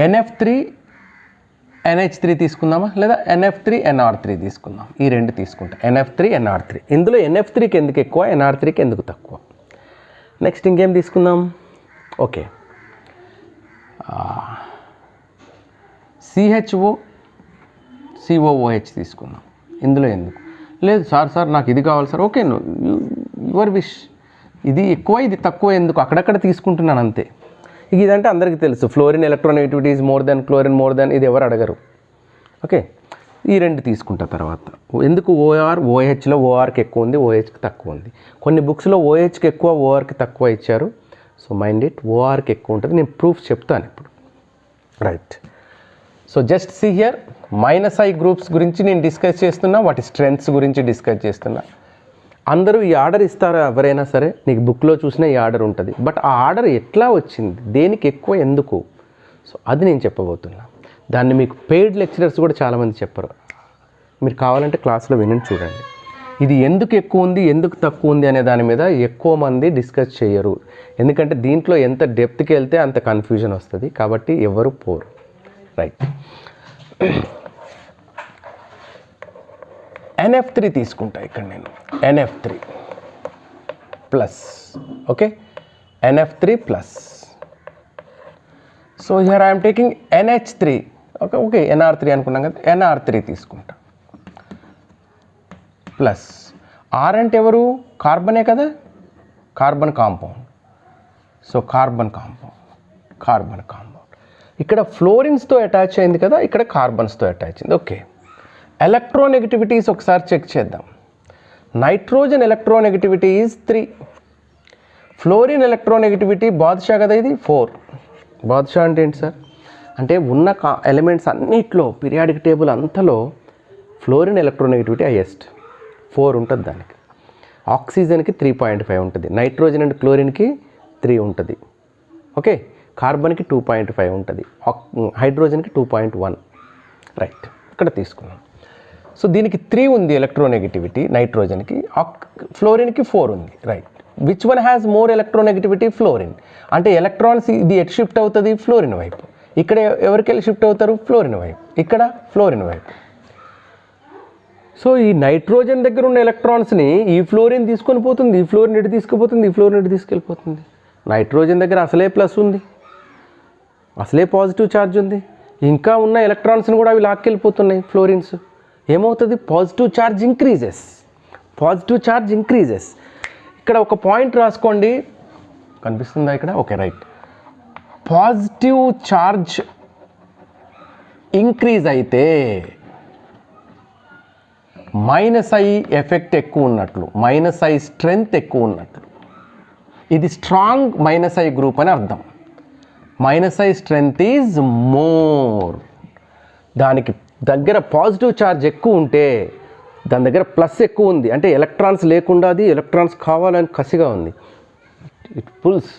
NF3 NH3 తీసుకుందామా, లేదా NF3 NR3 తీసుకుందాం. ఈ రెండు తీసుకుంటా, NF3 NR3. ఇందులో NF3కి ఎందుకు ఎక్కువ, NR3కి ఎందుకు తక్కువ. నెక్స్ట్ ఇంకేం తీసుకుందాం. ఓకే, CHO COOH తీసుకుందాం. ఇందులో ఎందుకు లేదు సార్ నాకు ఇది కావాలి సార్. Okay, your wish. ఇది ఎక్కువ ఇది తక్కువ ఎందుకు అక్కడక్కడ తీసుకుంటున్నాను అంతే. ఇదంటే అందరికీ తెలుసు, fluorine electronegativity is more than, chlorine more than, ఇది ఎవరు అడగరు. ఓకే, ఈ రెండు తీసుకుంటా. తర్వాత ఎందుకు OHలో ORకి ఎక్కువ ఉంది, OHకి తక్కువ ఉంది. కొన్ని బుక్స్లో OHకి ఎక్కువ ORకి తక్కువ ఇచ్చారు. సో మైండ్ ఇట్, ORకి ఎక్కువ ఉంటుంది. నేను ప్రూఫ్ చెప్తాను ఇప్పుడు. Right, so just see here minus I groups గురించి నేను డిస్కస్ చేస్తున్నా, వాటి స్ట్రెంగ్త్స్ గురించి డిస్కస్ చేస్తున్నా. అందరూ ఈ ఆర్డర్ ఇస్తారా ఎవరైనా సరే, నీకు బుక్లో చూసినా ఈ ఆర్డర్ ఉంటుంది. బట్ ఆ ఆర్డర్ ఎట్లా వచ్చింది, దేనికి ఎక్కువ ఎందుకు, సో అది నేను చెప్పబోతున్నా. దాన్ని మీకు పెయిడ్ లెక్చరర్స్ కూడా చాలామంది చెప్పరు. మీరు కావాలంటే క్లాస్లో వినండి, చూడండి. ఇది ఎందుకు ఎక్కువ ఉంది ఎందుకు తక్కువ ఉంది అనే దాని మీద ఎక్కువ మంది డిస్కస్ చేయరు. ఎందుకంటే దీంట్లో ఎంత డెప్త్కి వెళ్తే అంత కన్ఫ్యూజన్ వస్తుంది, కాబట్టి ఎవరు పోరు. రైట్, NF3 తీసుకుంటా ఇక్కడ నేను. NF3 plus. Okay, NF3 plus. So here I'm taking NH3. Okay NR3 అనుకున్నాం కదా, NR3 తీసుకుంటా ప్లస్. R అంటే ఎవరు, కార్బనే కదా, carbon compound. So carbon compound ఇక్కడ ఫ్లోరిన్స్తో అటాచ్ అయింది కదా, ఇక్కడ కార్బన్స్తో అటాచ్ అయింది. ఓకే, ఎలక్ట్రోనెగటివిటీస్ ఒకసారి చెక్ చేద్దాం. Nitrogen electronegativity is 3. Fluorine electronegativity బాద్షా కదా, ఇది 4. బాద్షా అంటే ఏంటి సార్ అంటే ఉన్న ఎలిమెంట్స్ అన్నిట్లో పీరియాడిక్ టేబుల్ అంతలో ఫ్లోరిన్ ఎలక్ట్రోనెగటివిటీ హైయెస్ట్, 4 ఉంటుంది దానికి. ఆక్సిజన్కి 3.5 ఉంటుంది, నైట్రోజన్ అండ్ క్లోరిన్కి 3 ఉంటుంది. ఓకే, కార్బన్కి 2.5 ఉంటుంది, హైడ్రోజన్కి 2.1. రైట్, ఇక్కడ తీసుకున్నాం. సో దీనికి 3 ఉంది ఎలక్ట్రోనెగటివిటీ నైట్రోజన్కి, ఫ్లోరిన్కి 4 ఉంది. Right. Which one has more electronegativity? Fluorine. అంటే ఎలక్ట్రాన్స్ ఇది ఎటు షిఫ్ట్ అవుతుంది? ఫ్లోరిన్ వైపు. ఇక్కడ ఎవరికి వెళ్ళి షిఫ్ట్ అవుతారు? ఫ్లోరిన్ వైపు. ఇక్కడ ఫ్లోరిన్ వైపు. సో ఈ నైట్రోజన్ దగ్గర ఉన్న ఎలక్ట్రాన్స్ని ఈ ఫ్లోరిన్ తీసుకొని పోతుంది, ఈ ఫ్లోరిన్ ఇటు తీసుకుపోతుంది, ఈ ఫ్లోరిన్ ఇటు తీసుకెళ్ళిపోతుంది. నైట్రోజన్ దగ్గర అసలే ప్లస్ ఉంది, అసలే పాజిటివ్ ఛార్జ్ ఉంది, ఇంకా ఉన్న ఎలక్ట్రాన్స్ని కూడా అవి లాక్కెళ్ళిపోతున్నాయి ఫ్లోరిన్స్. ఏమవుతుంది? Positive charge increases. Positive charge increases. ఇక్కడ ఒక పాయింట్ రాసుకోండి, కనిపిస్తుందా ఇక్కడ? Okay, right. Positive charge increase అయితే -I ఎఫెక్ట్ ఎక్కువ ఉన్నట్లు, -I స్ట్రెంగ్త్ ఎక్కువ ఉన్నట్లు. ఇది స్ట్రాంగ్ -I గ్రూప్ అని అర్థం. -I strength is more. దానికి దగ్గర పాజిటివ్ ఛార్జ్ ఎక్కువ ఉంటే దాని దగ్గర ప్లస్ ఎక్కువ ఉంది, అంటే ఎలక్ట్రాన్స్ లేకుండా అది ఎలక్ట్రాన్స్ కావాలని కసిగా ఉంది. It pulls.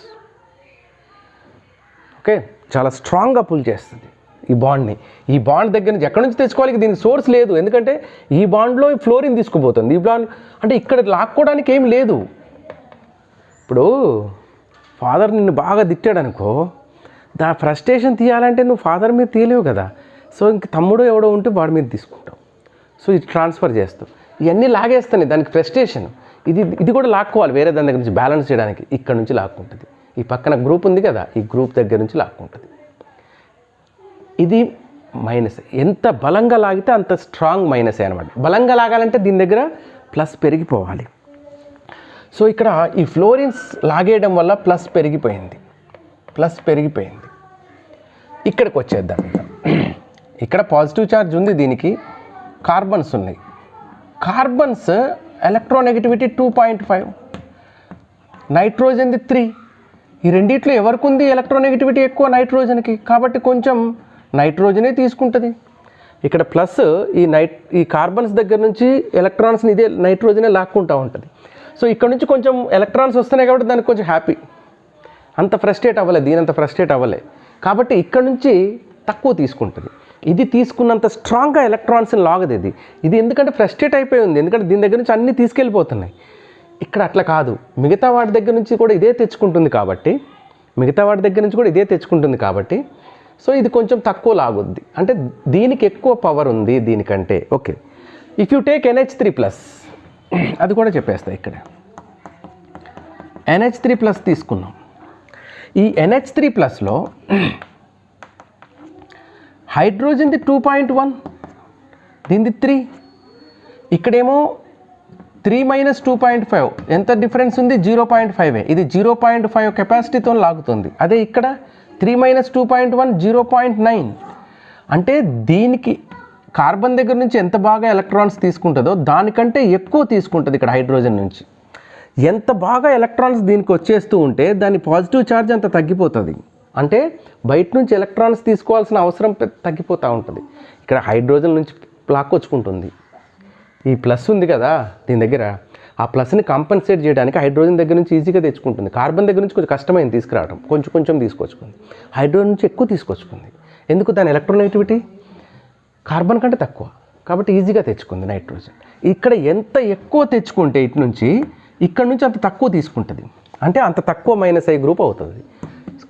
ఓకే, చాలా స్ట్రాంగ్గా పుల్ చేస్తుంది ఈ బాండ్ని. ఈ బాండ్ దగ్గర నుంచి ఎక్కడి నుంచి తెచ్చుకోవాలి? దీనికి సోర్స్ లేదు, ఎందుకంటే ఈ బాండ్లో ఫ్లోరిన్ తీసుకుపోతుంది. ఈ బాండ్ అంటే ఇక్కడ లాక్కోవడానికి ఏం లేదు. ఇప్పుడు ఫాదర్ నిన్ను బాగా తిట్టాడు అనుకో, దా ఫ్రస్ట్రేషన్ తీయాలంటే నువ్వు ఫాదర్ మీద తీయలేవు కదా. సో ఇంక తమ్ముడు ఎవడో ఉంటే వాడి మీద తీసుకుంటావు. సో ఇది ట్రాన్స్ఫర్ చేస్తావు, ఇవన్నీ లాగేస్తాయి, దానికి ఫ్రస్ట్రేషన్. ఇది కూడా లాక్కోవాలి వేరే దాని దగ్గర నుంచి బ్యాలెన్స్ చేయడానికి. ఇక్కడ నుంచి లాక్కుంటుంది. ఈ పక్కన గ్రూప్ ఉంది కదా, ఈ గ్రూప్ దగ్గర నుంచి లాక్కుంటుంది. ఇది మైనస్. ఎంత బలంగా లాగితే అంత స్ట్రాంగ్ మైనస్ అనమాట. బలంగా లాగాలంటే దీని దగ్గర ప్లస్ పెరిగిపోవాలి. సో ఇక్కడ ఈ ఫ్లోరిన్స్ లాగేయడం వల్ల ప్లస్ పెరిగిపోయింది. ఇక్కడికి వచ్చేద్దాం. ఇక్కడ పాజిటివ్ ఛార్జ్ ఉంది, దీనికి కార్బన్స్ ఉన్నాయి. Carbons electronegativity 2.5, నైట్రోజన్ది 3. ఈ రెండిట్లో ఎవరికి ఉంది ఎలక్ట్రోనెగటివిటీ ఎక్కువ? నైట్రోజన్కి. కాబట్టి కొంచెం నైట్రోజనే తీసుకుంటుంది. ఇక్కడ ప్లస్ ఈ కార్బన్స్ దగ్గర నుంచి ఎలక్ట్రాన్స్ని ఇదే నైట్రోజనే లాక్కుంటూ ఉంటుంది. సో ఇక్కడ నుంచి కొంచెం ఎలక్ట్రాన్స్ వస్తున్నాయి కాబట్టి దానికి కొంచెం హ్యాపీ. అంత ఫ్రస్ట్రేట్ అవ్వలే, దీనంత ఫ్రస్ట్రేట్ అవ్వలే. కాబట్టి ఇక్కడ నుంచి తక్కువ తీసుకుంటుంది. ఇది తీసుకున్నంత స్ట్రాంగ్గా ఎలక్ట్రాన్స్ని లాగదు ఇది ఎందుకంటే ఫ్రస్ట్రేట్ అయిపోయి ఉంది, ఎందుకంటే దీని దగ్గర నుంచి అన్నీ తీసుకెళ్ళిపోతున్నాయి. ఇక్కడ అట్లా కాదు, మిగతా వాటి దగ్గర నుంచి కూడా ఇదే తెచ్చుకుంటుంది కాబట్టి సో ఇది కొంచెం తక్కువ లాగుద్ది, అంటే దీనికి ఎక్కువ పవర్ ఉంది దీనికంటే. Okay, if you take NH3+, అది కూడా చెప్పేస్తా. ఇక్కడ NH3+ తీసుకున్నాం. ఈ NH3+లో హైడ్రోజన్ది 2.1, దీనిది 3. ఇక్కడేమో 3 - 2.5, ఎంత డిఫరెన్స్ ఉంది? 0.5. ఇది 0.5 కెపాసిటీతో లాగుతుంది. అదే ఇక్కడ 3 - 2.1 0.9. అంటే దీనికి కార్బన్ దగ్గర నుంచి ఎంత బాగా ఎలక్ట్రాన్స్ తీసుకుంటుందో దానికంటే ఎక్కువ తీసుకుంటుంది ఇక్కడ హైడ్రోజన్ నుంచి. ఎంత బాగా ఎలక్ట్రాన్స్ దీనికి వచ్చేస్తూ ఉంటే దాని పాజిటివ్ ఛార్జ్ అంత తగ్గిపోతుంది. అంటే బయట నుంచి ఎలక్ట్రాన్స్ తీసుకోవాల్సిన అవసరం తగ్గిపోతూ ఉంటుంది. ఇక్కడ హైడ్రోజన్ నుంచి లాక్కొచ్చుకుంటుంది. ఈ ప్లస్ ఉంది కదా దీని దగ్గర, ఆ ప్లస్ని కాంపన్సేట్ చేయడానికి హైడ్రోజన్ దగ్గర నుంచి ఈజీగా తెచ్చుకుంటుంది. కార్బన్ దగ్గర నుంచి కొంచెం కష్టమైంది తీసుకురావడం, కొంచెం తీసుకొచ్చుకుంది. హైడ్రోజన్ నుంచి ఎక్కువ తీసుకొచ్చుకుంది. ఎందుకు? దాని ఎలక్ట్రోనెగటివిటీ కార్బన్ కంటే తక్కువ, కాబట్టి ఈజీగా తెచ్చుకుంది నైట్రోజన్. ఇక్కడ ఎంత ఎక్కువ తెచ్చుకుంటే ఇటు నుంచి, ఇక్కడ నుంచి అంత తక్కువ తీసుకుంటుంది, అంటే అంత తక్కువ -I గ్రూప్ అవుతుంది.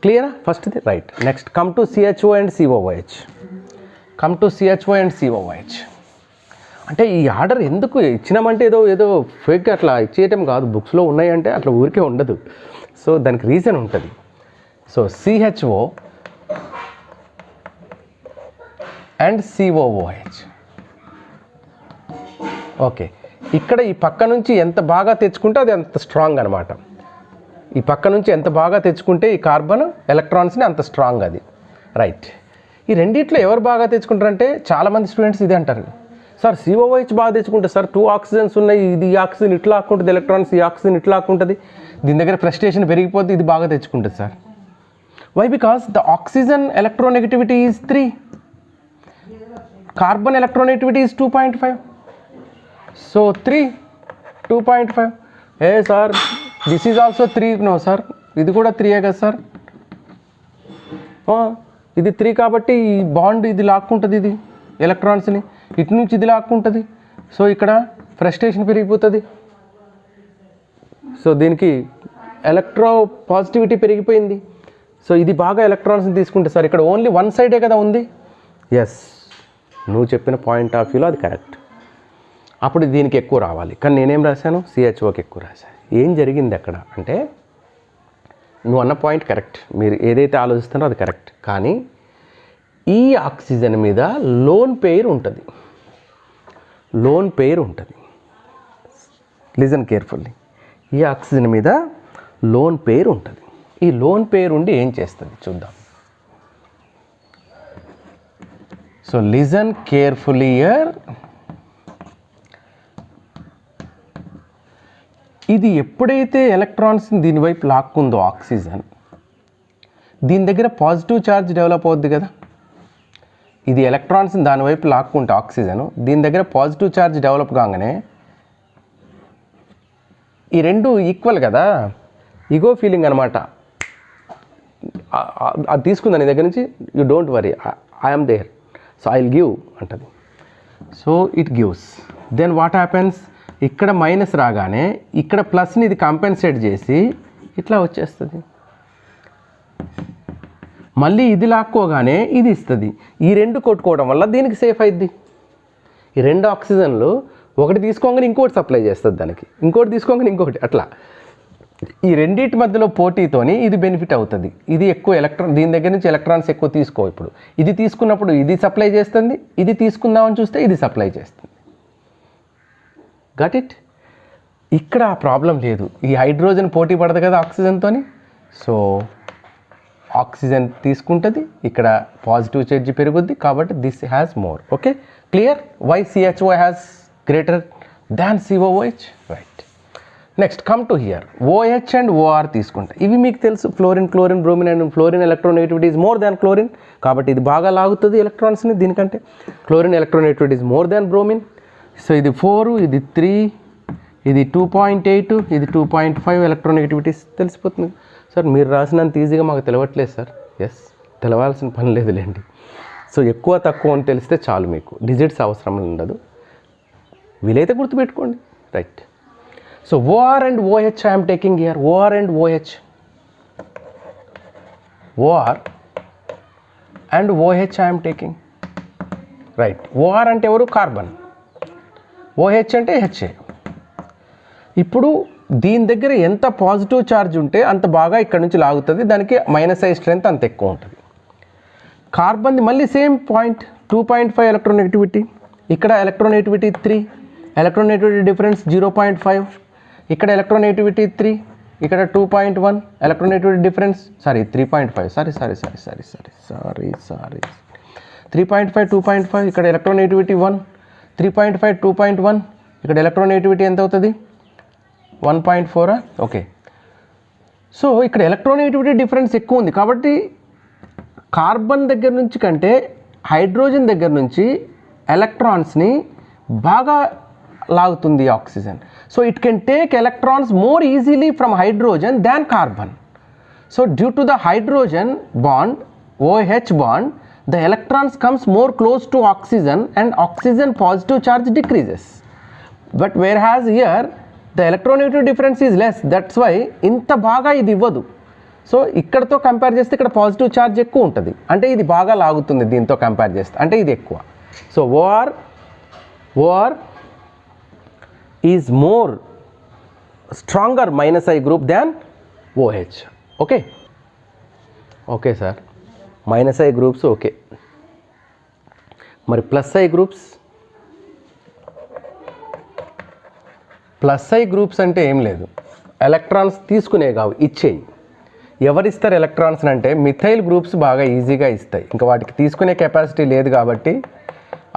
క్లియరా? ఫస్ట్ది right. Next come to CHO and COOH. అంటే ఈ ఆర్డర్ ఎందుకు ఇచ్చినామంటే ఏదో ఫేక్ అట్లా ఇచ్చేయటం కాదు, బుక్స్లో ఉన్నాయంటే అట్లా ఊరికే ఉండదు. సో దానికి రీజన్ ఉంటుంది. So CHO and COOH. Okay, ఇక్కడ ఈ పక్క నుంచి ఎంత బాగా తెచ్చుకుంటే అది అంత స్ట్రాంగ్ అనమాట. ఈ పక్క నుంచి ఎంత బాగా తెచ్చుకుంటే ఈ కార్బన్ ఎలక్ట్రాన్స్ని అంత స్ట్రాంగ్ అది. రైట్. ఈ రెండిట్లో ఎవరు బాగా తెచ్చుకుంటారంటే చాలామంది స్టూడెంట్స్ ఇది అంటారు, సార్ COOH బాగా తెచ్చుకుంటే సార్ 2 ఆక్సిజన్స్ ఉన్నాయి, ఇది ఈ ఆక్సిజన్ ఇట్లా ఆక్కుంటుంది, ఎలక్ట్రాన్స్ ఈ ఆక్సిజన్ ఇట్లా ఆక్కుంటుంది, దీని దగ్గర ఫ్రస్ట్రేషన్ పెరిగిపోతే ఇది బాగా తెచ్చుకుంటుంది sir. Why? Because the oxygen electronegativity is 3, carbon electronegativity is 2.5. So 3, 2.5. ఏ sir this is also 3. No sir, ఇది కూడా 3 కదా సార్. ఇది 3 కాబట్టి ఈ బాండ్ ఇది లాక్కుంటుంది ఇది ఎలక్ట్రాన్స్ని. ఇటు నుంచి ఇది లాక్కుంటుంది. సో ఇక్కడ ఫ్రస్ట్రేషన్ పెరిగిపోతుంది. సో దీనికి ఎలక్ట్రో పాజిటివిటీ పెరిగిపోయింది. సో ఇది బాగా ఎలక్ట్రాన్స్ని తీసుకుంటే సార్ ఇక్కడ ఓన్లీ వన్ సైడే కదా ఉంది. ఎస్, నువ్వు చెప్పిన పాయింట్ ఆఫ్ వ్యూలో అది కరెక్ట్. అప్పుడు దీనికి ఎక్కువ రావాలి, కానీ నేనేం రాశాను, CHOకి ఎక్కువ రాశాను. ఏం జరిగింది అక్కడ అంటే, నువ్వు అన్న పాయింట్ కరెక్ట్, మీరు ఏదైతే ఆలోచిస్తున్నారో అది కరెక్ట్, కానీ ఈ ఆక్సిజన్ మీద లోన్ పెయిర్ ఉంటుంది. లోన్ పెయిర్ ఉంటుంది. Listen carefully. ఈ ఆక్సిజన్ మీద లోన్ పెయిర్ ఉంటుంది. ఈ లోన్ పెయిర్ ఉండి ఏం చేస్తుంది చూద్దాం. So listen carefully here. ఇది ఎప్పుడైతే ఎలక్ట్రాన్స్ దీని వైపు లాక్కుందో ఆక్సిజన్, దీని దగ్గర పాజిటివ్ ఛార్జ్ డెవలప్ అవుద్ది కదా. ఇది ఎలక్ట్రాన్స్ దాని వైపు లాక్కుంటే ఆక్సిజన్, దీని దగ్గర పాజిటివ్ ఛార్జ్ డెవలప్ కాగానే ఈ రెండు ఈక్వల్ కదా, ఈగో ఫీలింగ్ అనమాట. అది తీసుకుందా నీ దగ్గర నుంచి, you don't worry, I'm there, so I will give అంటది. So it gives. Then what happens, ఇక్కడ మైనస్ రాగానే ఇక్కడ ప్లస్ని ఇది కాంపెన్సేట్ చేసి ఇట్లా వచ్చేస్తుంది. మళ్ళీ ఇది లాక్కోగానే ఇది ఇస్తుంది. ఈ రెండు కొట్టుకోవడం వల్ల దీనికి సేఫ్ అయింది. ఈ రెండు ఆక్సిజన్లు ఒకటి తీసుకోగానే ఇంకోటి సప్లై చేస్తుంది దానికి, ఇంకోటి తీసుకోగానే ఇంకోటి, అట్లా ఈ రెండింటి మధ్యలో పోటీతోని ఇది బెనిఫిట్ అవుతుంది. ఇది ఎక్కువ దీని దగ్గర నుంచి ఎలక్ట్రాన్స్ ఎక్కువ తీసుకో. ఇప్పుడు ఇది తీసుకున్నప్పుడు ఇది సప్లై చేస్తుంది, ఇది తీసుకుందామని చూస్తే ఇది సప్లై చేస్తుంది. Got it. ఇక్కడ ఆ ప్రాబ్లం లేదు. ఈ హైడ్రోజన్ పోటీ పడదు కదా ఆక్సిజన్తోని. సో ఆక్సిజన్ తీసుకుంటుంది, ఇక్కడ పాజిటివ్ ఛార్జ్ పెరుగుద్ది, కాబట్టి this has more. Okay, clear. Why CHO has greater than COOH, right. Next come to here. OH and OR తీసుకుంటా. ఇవి మీకు తెలుసు, fluorine, chlorine, bromine and fluorine electronegativity is more than chlorine, కాబట్టి ఇది బాగా లాగుతుంది ఎలక్ట్రాన్స్ని దీనికంటే. Chlorine electronegativity is more than bromine. So ఇది 4, ఇది 3, ఇది 2.8, ఇది 2.5 ఎలక్ట్రోనెగటివిటీస్ తెలిసిపోతుంది. సార్ మీరు రాసినంత ఈజీగా మాకు తెలవట్లేదు సార్. ఎస్, తెలవాల్సిన పని లేదులేండి. సో ఎక్కువ తక్కువ అని తెలిస్తే చాలు, మీకు డిజిట్స్ అవసరం ఉండదు, వీలైతే గుర్తుపెట్టుకోండి, right. So OR and OH I'm taking here. OR and OH, OR and OH I'm taking, right. OR అంటే ఎవరు, కార్బన్. OH అంటే HA. ఇప్పుడు దీని దగ్గర ఎంత పాజిటివ్ ఛార్జ్ ఉంటే అంత బాగా ఇక్కడ నుంచి లాగుతుంది, దానికి -I స్ట్రెంత్ అంత ఎక్కువ ఉంటుంది. కార్బన్ది మళ్ళీ సేమ్ పాయింట్, 2.5 ఎలక్ట్రోనెగటివిటీ, ఇక్కడ ఎలక్ట్రోనెగటివిటీ 3, ఎలక్ట్రోనెగటివిటీ డిఫరెన్స్ 0.5, ఇక్కడ ఎలక్ట్రోనెగటివిటీ 3, ఇక్కడ 2.1 ఎలక్ట్రోనెగటివిటీ డిఫరెన్స్, 3.5, సారీ 3.5, 2.5, ఇక్కడ ఎలక్ట్రోనెగటివిటీ 1, 3.5, 2.1, ఇక్కడ ఎలక్ట్రోనెగటివిటీ ఎంత అవుతుంది, 1.4. ఓకే, సో ఇక్కడ ఎలక్ట్రోనెగటివిటీ డిఫరెన్స్ ఎక్కువ ఉంది, కాబట్టి కార్బన్ దగ్గర నుంచి కంటే హైడ్రోజన్ దగ్గర నుంచి ఎలక్ట్రాన్స్ని బాగా లాగుతుంది oxygen. So it can take electrons more easily from hydrogen than carbon. So due to the hydrogen bond, OH bond, the electrons comes more close to oxygen and oxygen positive charge decreases. But whereas here the electronegative difference is less, that's why ఇంత బాగా ఇది ఇవ్వదు. So ఇక్కడతో compare చేస్తే ఇక్కడ positive charge ఎక్కువ ఉంటుంది, అంటే ఇది బాగా లాగుతుంది దీంతో కంపేర్ చేస్తే, అంటే ఇది ఎక్కువ. So OR is more stronger -I group than OH. Okay, okay sir, -I groups okay. మరి +I గ్రూప్స్, +I గ్రూప్స్ అంటే ఏం లేదు, ఎలక్ట్రాన్స్ తీసుకునే కావు, ఇచ్చేయి. ఎవరిస్తారు ఎలక్ట్రాన్స్ అంటే మిథైల్ గ్రూప్స్ బాగా ఈజీగా ఇస్తాయి, ఇంకా వాటికి తీసుకునే కెపాసిటీ లేదు కాబట్టి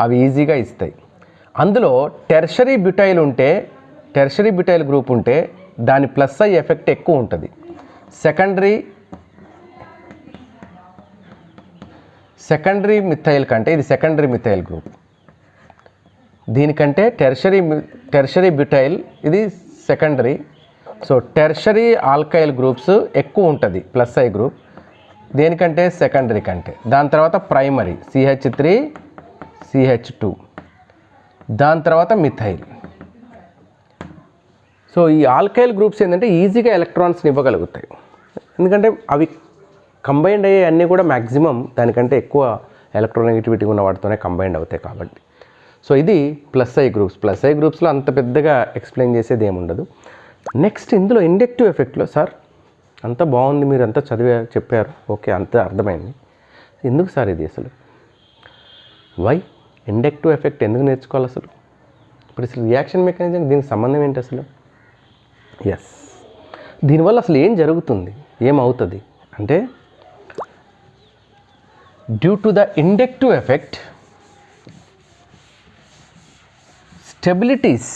అవి ఈజీగా ఇస్తాయి. అందులో టెర్షరీ బ్యూటైల్ గ్రూప్ ఉంటే దాని +I ఎఫెక్ట్ ఎక్కువ ఉంటుంది. సెకండరీ మిథైల్ కంటే ఇది సెకండరీ మిథైల్ గ్రూప్, దీనికంటే టెర్షరీ బ్యూటైల్ ఇది secondary. So tertiary alkyl groups ఎక్కువ ఉంటుంది +I గ్రూప్, దేనికంటే సెకండరీ కంటే. దాని తర్వాత ప్రైమరీ CH3 CH2, దాని తర్వాత మిథైల్. సో ఈ ఆల్కైల్ గ్రూప్స్ ఏంటంటే ఈజీగా ఎలక్ట్రాన్స్ని ఇవ్వగలుగుతాయి, ఎందుకంటే అవి కంబైండ్ అయ్యే అన్నీ కూడా మ్యాక్సిమం దానికంటే ఎక్కువ ఎలక్ట్రోనెగటివిటీ ఉన్న వాటితోనే కంబైండ్ అవుతాయి కాబట్టి. సో ఇది +I గ్రూప్స్. +I గ్రూప్స్లో అంత పెద్దగా ఎక్స్ప్లెయిన్ చేసేది ఏముండదు. నెక్స్ట్ ఇందులో ఇండక్టివ్ ఎఫెక్ట్లో సార్ అంతా బాగుంది, మీరు అంతా చెప్పారు, ఓకే, అంతా అర్థమైంది. ఎందుకు సార్ ఇది అసలు వై ఇండక్టివ్ ఎఫెక్ట్ ఎందుకు నేర్చుకోవాలి అసలు? ఇప్పుడు అసలు రియాక్షన్ మెకానిజం దీనికి సంబంధం ఏంటి అసలు? ఎస్, దీనివల్ల అసలు ఏం జరుగుతుంది, ఏమవుతుంది అంటే, due to the inductive effect stabilities,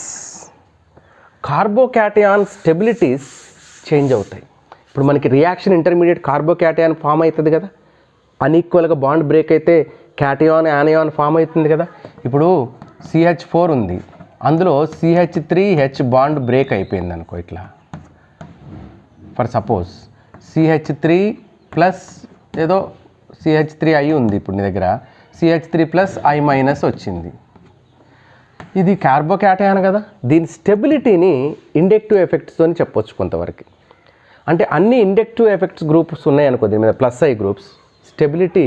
carbocation stabilities change అవుతాయి. ఇప్పుడు మనకి రియాక్షన్ ఇంటర్మీడియట్ కార్బోకాటయాన్ ఫామ్ అవుతుంది కదా, అన్ఈక్వల్గా బాండ్ బ్రేక్ అయితే క్యాటయాన్ యానయాన్ ఫామ్ అవుతుంది కదా. ఇప్పుడు CH4 ఉంది, అందులో CH3H బాండ్ బ్రేక్ అయిపోయింది అనుకో, ఇట్లా ఫర్ సపోజ్ CH3 ప్లస్ ఏదో CH3I ఉంది, ఇప్పుడు నీ దగ్గర CH3+I- వచ్చింది, ఇది కార్బోకాటయాన్ కదా. దీని స్టెబిలిటీని ఇండక్టివ్ ఎఫెక్ట్స్తో చెప్పొచ్చు కొంతవరకు. అంటే అన్ని ఇండక్టివ్ ఎఫెక్ట్స్ గ్రూప్స్ ఉన్నాయనుకో దీని మీద +I గ్రూప్స్, స్టెబిలిటీ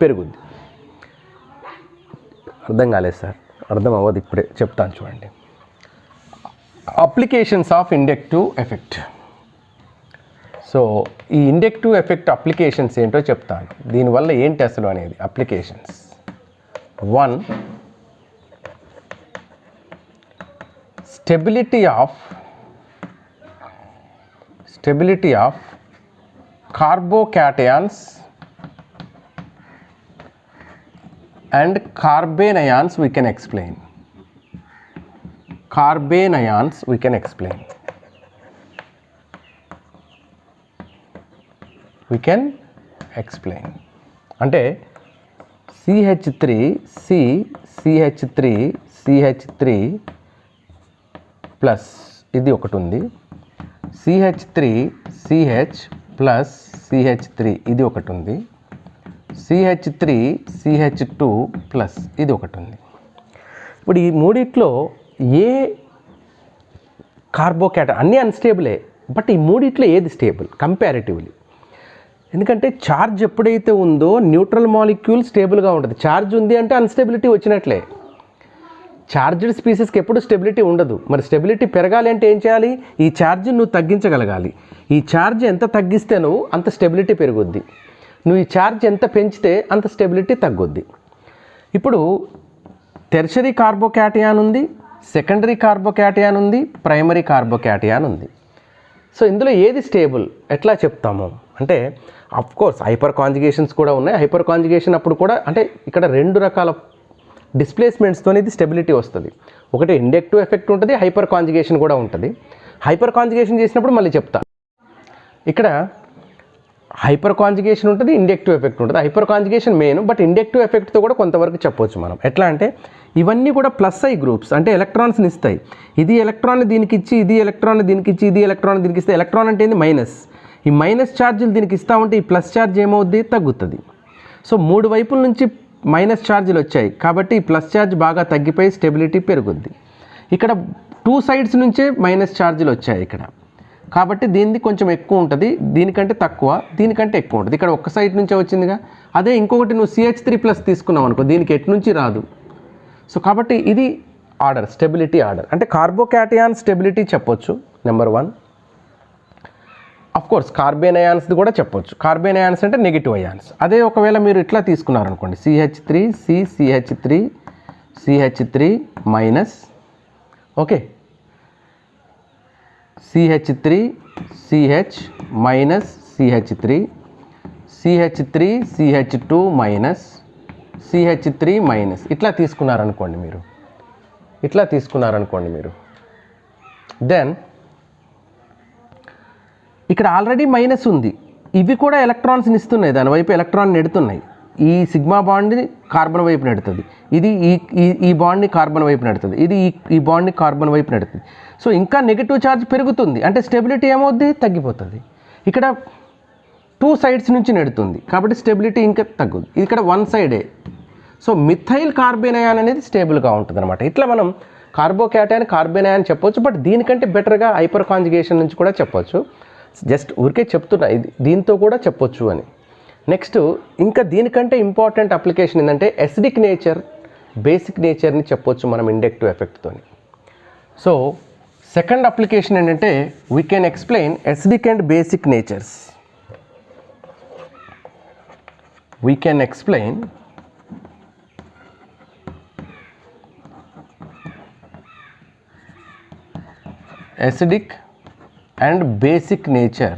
పెరుగుద్ది. అర్థం కాలేదు సార్? అర్థం అవ్వదు, ఇప్పుడే చెప్తాను చూడండి. Applications of inductive effect. So ఈ ఇండక్టివ్ ఎఫెక్ట్ అప్లికేషన్స్ ఏంటో చెప్తాను, దీనివల్ల ఏంటి అసలు అనేది. Applications 1, stability of carbocations and carbanions we can explain. Carbanions we can explain. We can explain. అంటే CH3 C CH3 CH3 plus ఇది ఒకటి ఉంది, CH3 CH ప్లస్ CH3 ఇది ఒకటి ఉంది, CH3 CH2 ప్లస్ ఇది ఒకటి ఉంది. ఇప్పుడు ఈ మూడిట్లో ఏ కార్బోకాటయాన్ అన్నీ అన్స్టేబులే, బట్ ఈ మూడిట్లో ఏది స్టేబుల్ కంపారిటివ్లీ? ఎందుకంటే ఛార్జ్ ఎప్పుడైతే ఉందో న్యూట్రల్ మాలిక్యూల్ స్టేబుల్గా ఉంటుంది. ఛార్జ్ ఉంది అంటే అన్స్టెబిలిటీ వచ్చినట్లే. ఛార్జ్డ్ స్పీసెస్కి ఎప్పుడు స్టెబిలిటీ ఉండదు. మరి స్టెబిలిటీ పెరగాలి అంటే ఏం చేయాలి? ఈ ఛార్జ్ నువ్వు తగ్గించగలగాలి. ఈ ఛార్జ్ ఎంత తగ్గిస్తే నువ్వు అంత స్టెబిలిటీ పెరుగుద్ది, నువ్వు ఈ ఛార్జ్ ఎంత పెంచితే అంత స్టెబిలిటీ తగ్గుద్ది. ఇప్పుడు టెర్షరీ కార్బోకాటయాన్ ఉంది, సెకండరీ కార్బోకాటయాన్ ఉంది, ప్రైమరీ కార్బోకాటయాన్ ఉంది. సో ఇందులో ఏది స్టేబుల్ ఎట్లా చెప్తాము అంటే, అఫ్కోర్స్ హైపర్ కాంజుగేషన్స్ కూడా ఉన్నాయి. హైపర్ కాంజుగేషన్ అప్పుడు కూడా అంటే ఇక్కడ 2 రకాల డిస్ప్లేస్మెంట్స్తో ఇది స్టెబిలిటీ వస్తుంది. ఒకటి ఇండక్టివ్ ఎఫెక్ట్ ఉంటుంది, హైపర్ కాంజుగేషన్ కూడా ఉంటుంది. హైపర్ కాంజుగేషన్ చేసినప్పుడు మళ్ళీ చెప్తా. ఇక్కడ హైపర్ కాంజుగేషన్ ఉంటుంది, ఇండక్టివ్ ఎఫెక్ట్ ఉంటుంది. Hyperconjugation main, but inductive ఎఫెక్ట్తో కూడా కొంతవరకు చెప్పవచ్చు మనం. ఎట్లా అంటే ఇవన్నీ కూడా +I గ్రూప్స్, అంటే ఎలక్ట్రాన్స్ని ఇస్తాయి. ఇది ఎలక్ట్రాన్ దీనికి ఇచ్చి, ఇది ఎలక్ట్రాన్ దీనికి ఇచ్చి, ఇది ఎలక్ట్రాన్ దీనికి ఇస్తే, ఎలక్ట్రాన్ అంటే ఏంది మైనస్. ఈ మైనస్ ఛార్జీలు దీనికి ఇస్తూ ఉంటే ఈ ప్లస్ ఛార్జ్ ఏమవుద్ది? తగ్గుతుంది. సో 3 వైపుల నుంచి మైనస్ ఛార్జీలు వచ్చాయి కాబట్టి ఈ ప్లస్ ఛార్జ్ బాగా తగ్గిపోయి స్టెబిలిటీ పెరుగుద్ది. ఇక్కడ 2 సైడ్స్ నుంచే మైనస్ ఛార్జీలు వచ్చాయి ఇక్కడ, కాబట్టి దీనిది కొంచెం ఎక్కువ ఉంటుంది, దీనికంటే తక్కువ, దీనికంటే ఎక్కువ ఉంటుంది. ఇక్కడ ఒక్క సైడ్ నుంచే వచ్చిందిగా. అదే ఇంకొకటి నువ్వు CH3+ తీసుకున్నావు అనుకో, దీనికి ఎటు నుంచి రాదు. సో కాబట్టి ఇది ఆర్డర్, స్టెబిలిటీ ఆర్డర్. అంటే కార్బోకాటయాన్ స్టెబిలిటీ చెప్పొచ్చు నెంబర్ 1. అఫ్కోర్స్ కార్బేనయాన్స్ది కూడా చెప్పొచ్చు. కార్బేనయాన్స్ అంటే నెగిటివ్ అయాన్స్. అదే ఒకవేళ మీరు ఇట్లా తీసుకున్నారనుకోండి, CH3 C CH3 CH3 minus, okay, CH3 CH minus CH3 CH3 CH2 minus CH3 minus, ఇట్లా తీసుకున్నారనుకోండి మీరు, దెన్ ఇక్కడ ఆల్రెడీ మైనస్ ఉంది, ఇవి కూడా ఎలక్ట్రాన్స్ని ఇస్తున్నాయి, దానివైపు ఎలక్ట్రాన్ నెడుతున్నాయి. ఈ సిగ్మా బాండ్ని కార్బన్ వైపు నెడుతుంది, ఇది ఈ బాండ్ని కార్బన్ వైపు నెడుతుంది, ఇది ఈ బాండ్ని కార్బన్ వైపు నెడుతుంది. సో ఇంకా నెగిటివ్ ఛార్జ్ పెరుగుతుంది, అంటే స్టెబిలిటీ ఏమవుద్ది? తగ్గిపోతుంది. ఇక్కడ 2 సైడ్స్ నుంచి నెడుతుంది కాబట్టి స్టెబిలిటీ ఇంకా తగ్గుద్ది. ఇక్కడ 1 సైడే. సో మిథైల్ కార్బన్ అయాన్ అనేది స్టేబుల్గా ఉంటుంది అనమాట. ఇట్లా మనం కార్బోక్యాటయాన్ కార్బన్ అయాన్ చెప్పొచ్చు, బట్ దీనికంటే బెటర్గా హైపర్ కాంజుగేషన్ నుంచి కూడా చెప్పొచ్చు. జస్ట్ ఊరికే చెప్తున్నా ఇది దీంతో కూడా చెప్పొచ్చు అని. నెక్స్ట్ ఇంకా దీనికంటే ఇంపార్టెంట్ అప్లికేషన్ ఏంటంటే ఎసిడిక్ నేచర్ బేసిక్ నేచర్ని చెప్పొచ్చు మనం ఇండక్టివ్ ఎఫెక్ట్తో. సో సెకండ్ అప్లికేషన్ ఏంటంటే we can explain acidic and basic natures. We can explain acidic and basic nature.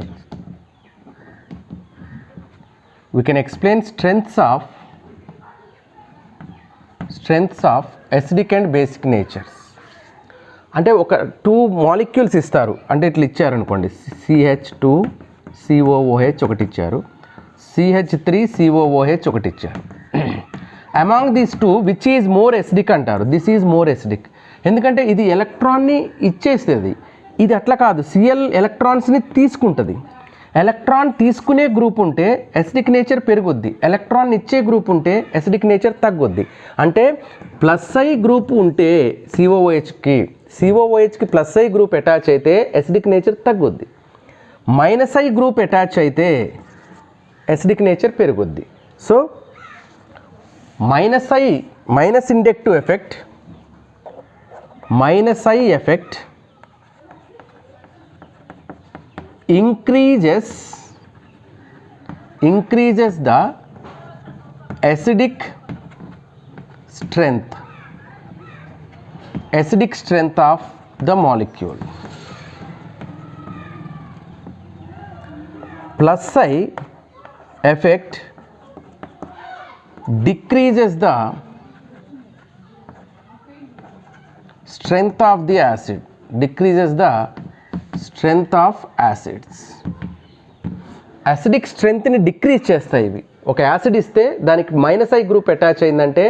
We can explain strengths of acidic and basic natures. అంటే ఒక 2 molecules ఇస్తారు, అంటే ఇట్లా ఇచ్చారనుకోండి, CH2COOH ఒకటి ఇచ్చారు, CH3COOH ఒకటి ఇచ్చారు. Among these 2 which is more acidic అంటారు. This is more acidic. ఎందుకంటే ఇది ఎలక్ట్రాన్ని ఇచ్చేస్తుంది, ఇది అట్లా కాదు, Cl ఎలక్ట్రాన్స్ని తీసుకుంటుంది. ఎలక్ట్రాన్ తీసుకునే గ్రూప్ ఉంటే ఎసిడిక్ నేచర్ పెరుగుద్ది, ఎలక్ట్రాన్ ఇచ్చే గ్రూప్ ఉంటే ఎసిడిక్ నేచర్ తగ్గుద్ది. అంటే ప్లస్ ఐ గ్రూప్ ఉంటే సిఓఓహెచ్కి ప్లస్ ఐ గ్రూప్ అటాచ్ అయితే ఎసిడిక్ నేచర్ తగ్గుద్ది, మైనస్ ఐ గ్రూప్ అటాచ్ అయితే ఎసిడిక్ నేచర్ పెరుగుద్ది. So minus inductive effect, minus I effect increases the acidic strength of the molecule. Plus I effect decreases the strength of the acid, decreases the strength of acids. acidic strength ని decrease చేస్తాయి ఇవి. ఒక acid ఇస్తే దానికి minus I group attach అయిందంటే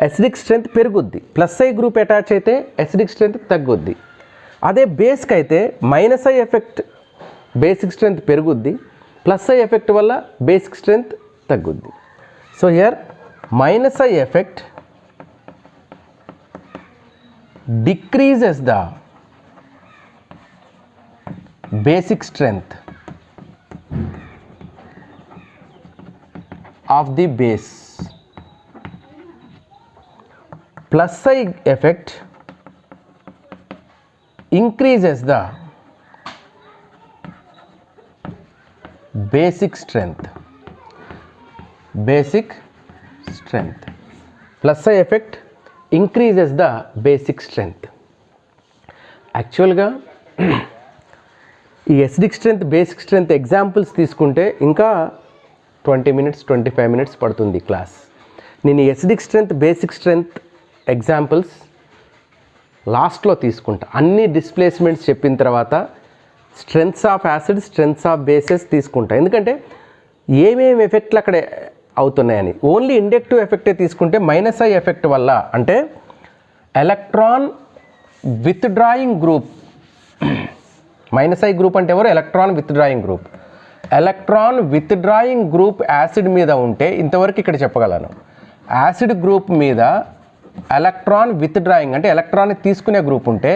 acidic strength పెరుగుద్ది, plus I group attach అయితే acidic strength తగ్గుద్ది. అదే బేస్కి అయితే minus I effect basic strength పెరుగుద్ది, ప్లస్ ఐ ఎఫెక్ట్ వల్ల బేసిక్ స్ట్రెంత్ తగ్గుద్ది. So here minus I effect decreases the basic strength of the base. Plus I effect increases the basic strength. Plus I effect increases the basic strength. యాక్చువల్గా ఈ acidic strength basic strength examples తీసుకుంటే ఇంకా 20 minutes 25 minutes పడుతుంది class. నేను ఈ acidic strength basic strength examples లాస్ట్లో తీసుకుంటా. అన్ని డిస్ప్లేస్మెంట్స్ చెప్పిన తర్వాత strengths of acid strengths of bases తీసుకుంటా, ఎందుకంటే ఏమేమి ఎఫెక్ట్లు అక్కడ అవుతున్నాయని. ఓన్లీ ఇండక్టివ్ ఎఫెక్టే తీసుకుంటే మైనస్ ఐ ఎఫెక్ట్ వల్ల, అంటే electron withdrawing group, minus I group అంటే ఎవరు, electron withdrawing group. Electron withdrawing group acid మీద ఉంటే, ఇంతవరకు ఇక్కడ చెప్పగలను, యాసిడ్ గ్రూప్ మీద ఎలక్ట్రాన్ విత్డ్రాయింగ్ అంటే ఎలక్ట్రాన్ తీసుకునే గ్రూప్ ఉంటే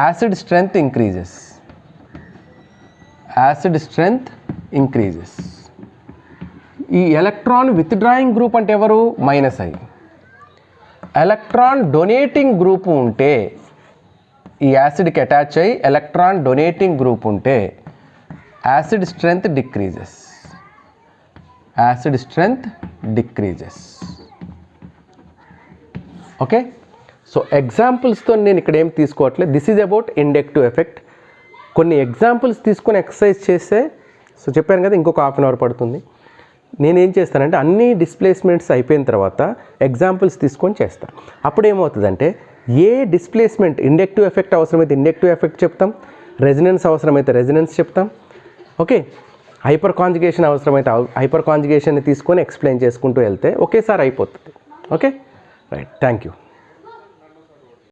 యాసిడ్ స్ట్రెంగ్త్ ఇంక్రీజెస్. ఈ ఎలక్ట్రాన్ విత్డ్రాయింగ్ గ్రూప్ అంటే ఎవరు, minus I. Electron donating group ఉంటే, ఈ యాసిడ్కి అటాచ్ అయ్యి ఎలక్ట్రాన్ డొనేటింగ్ గ్రూప్ ఉంటే acid strength decreases. Okay, so ఎగ్జాంపుల్స్తో నేను ఇక్కడ ఏం తీసుకోవట్లేదు. This is about inductive effect. కొన్ని ఎగ్జాంపుల్స్ తీసుకొని ఎక్సర్సైజ్ చేస్తే, సో చెప్పాను కదా ఇంకొక హాఫ్ అన్ అవర్ పడుతుంది. నేనేం చేస్తానంటే అన్ని డిస్ప్లేస్మెంట్స్ అయిపోయిన తర్వాత ఎగ్జాంపుల్స్ తీసుకొని చేస్తాను. అప్పుడు ఏమవుతుందంటే ఏ డిస్ప్లేస్మెంట్ ఇండక్టివ్ ఎఫెక్ట్ అవసరమైతే ఇండక్టివ్ ఎఫెక్ట్ చెప్తాం, రెజినెన్స్ అవసరమైతే రెజినెన్స్ చెప్తాం. ఓకే, హైపర్ కాంజుగేషన్ అవసరమైతే హైపర్ కాంజుగేషన్ని తీసుకొని ఎక్స్ప్లెయిన్ చేసుకుంటూ వెళ్తే ఒకేసారి అయిపోతుంది. Okay, right, thank you.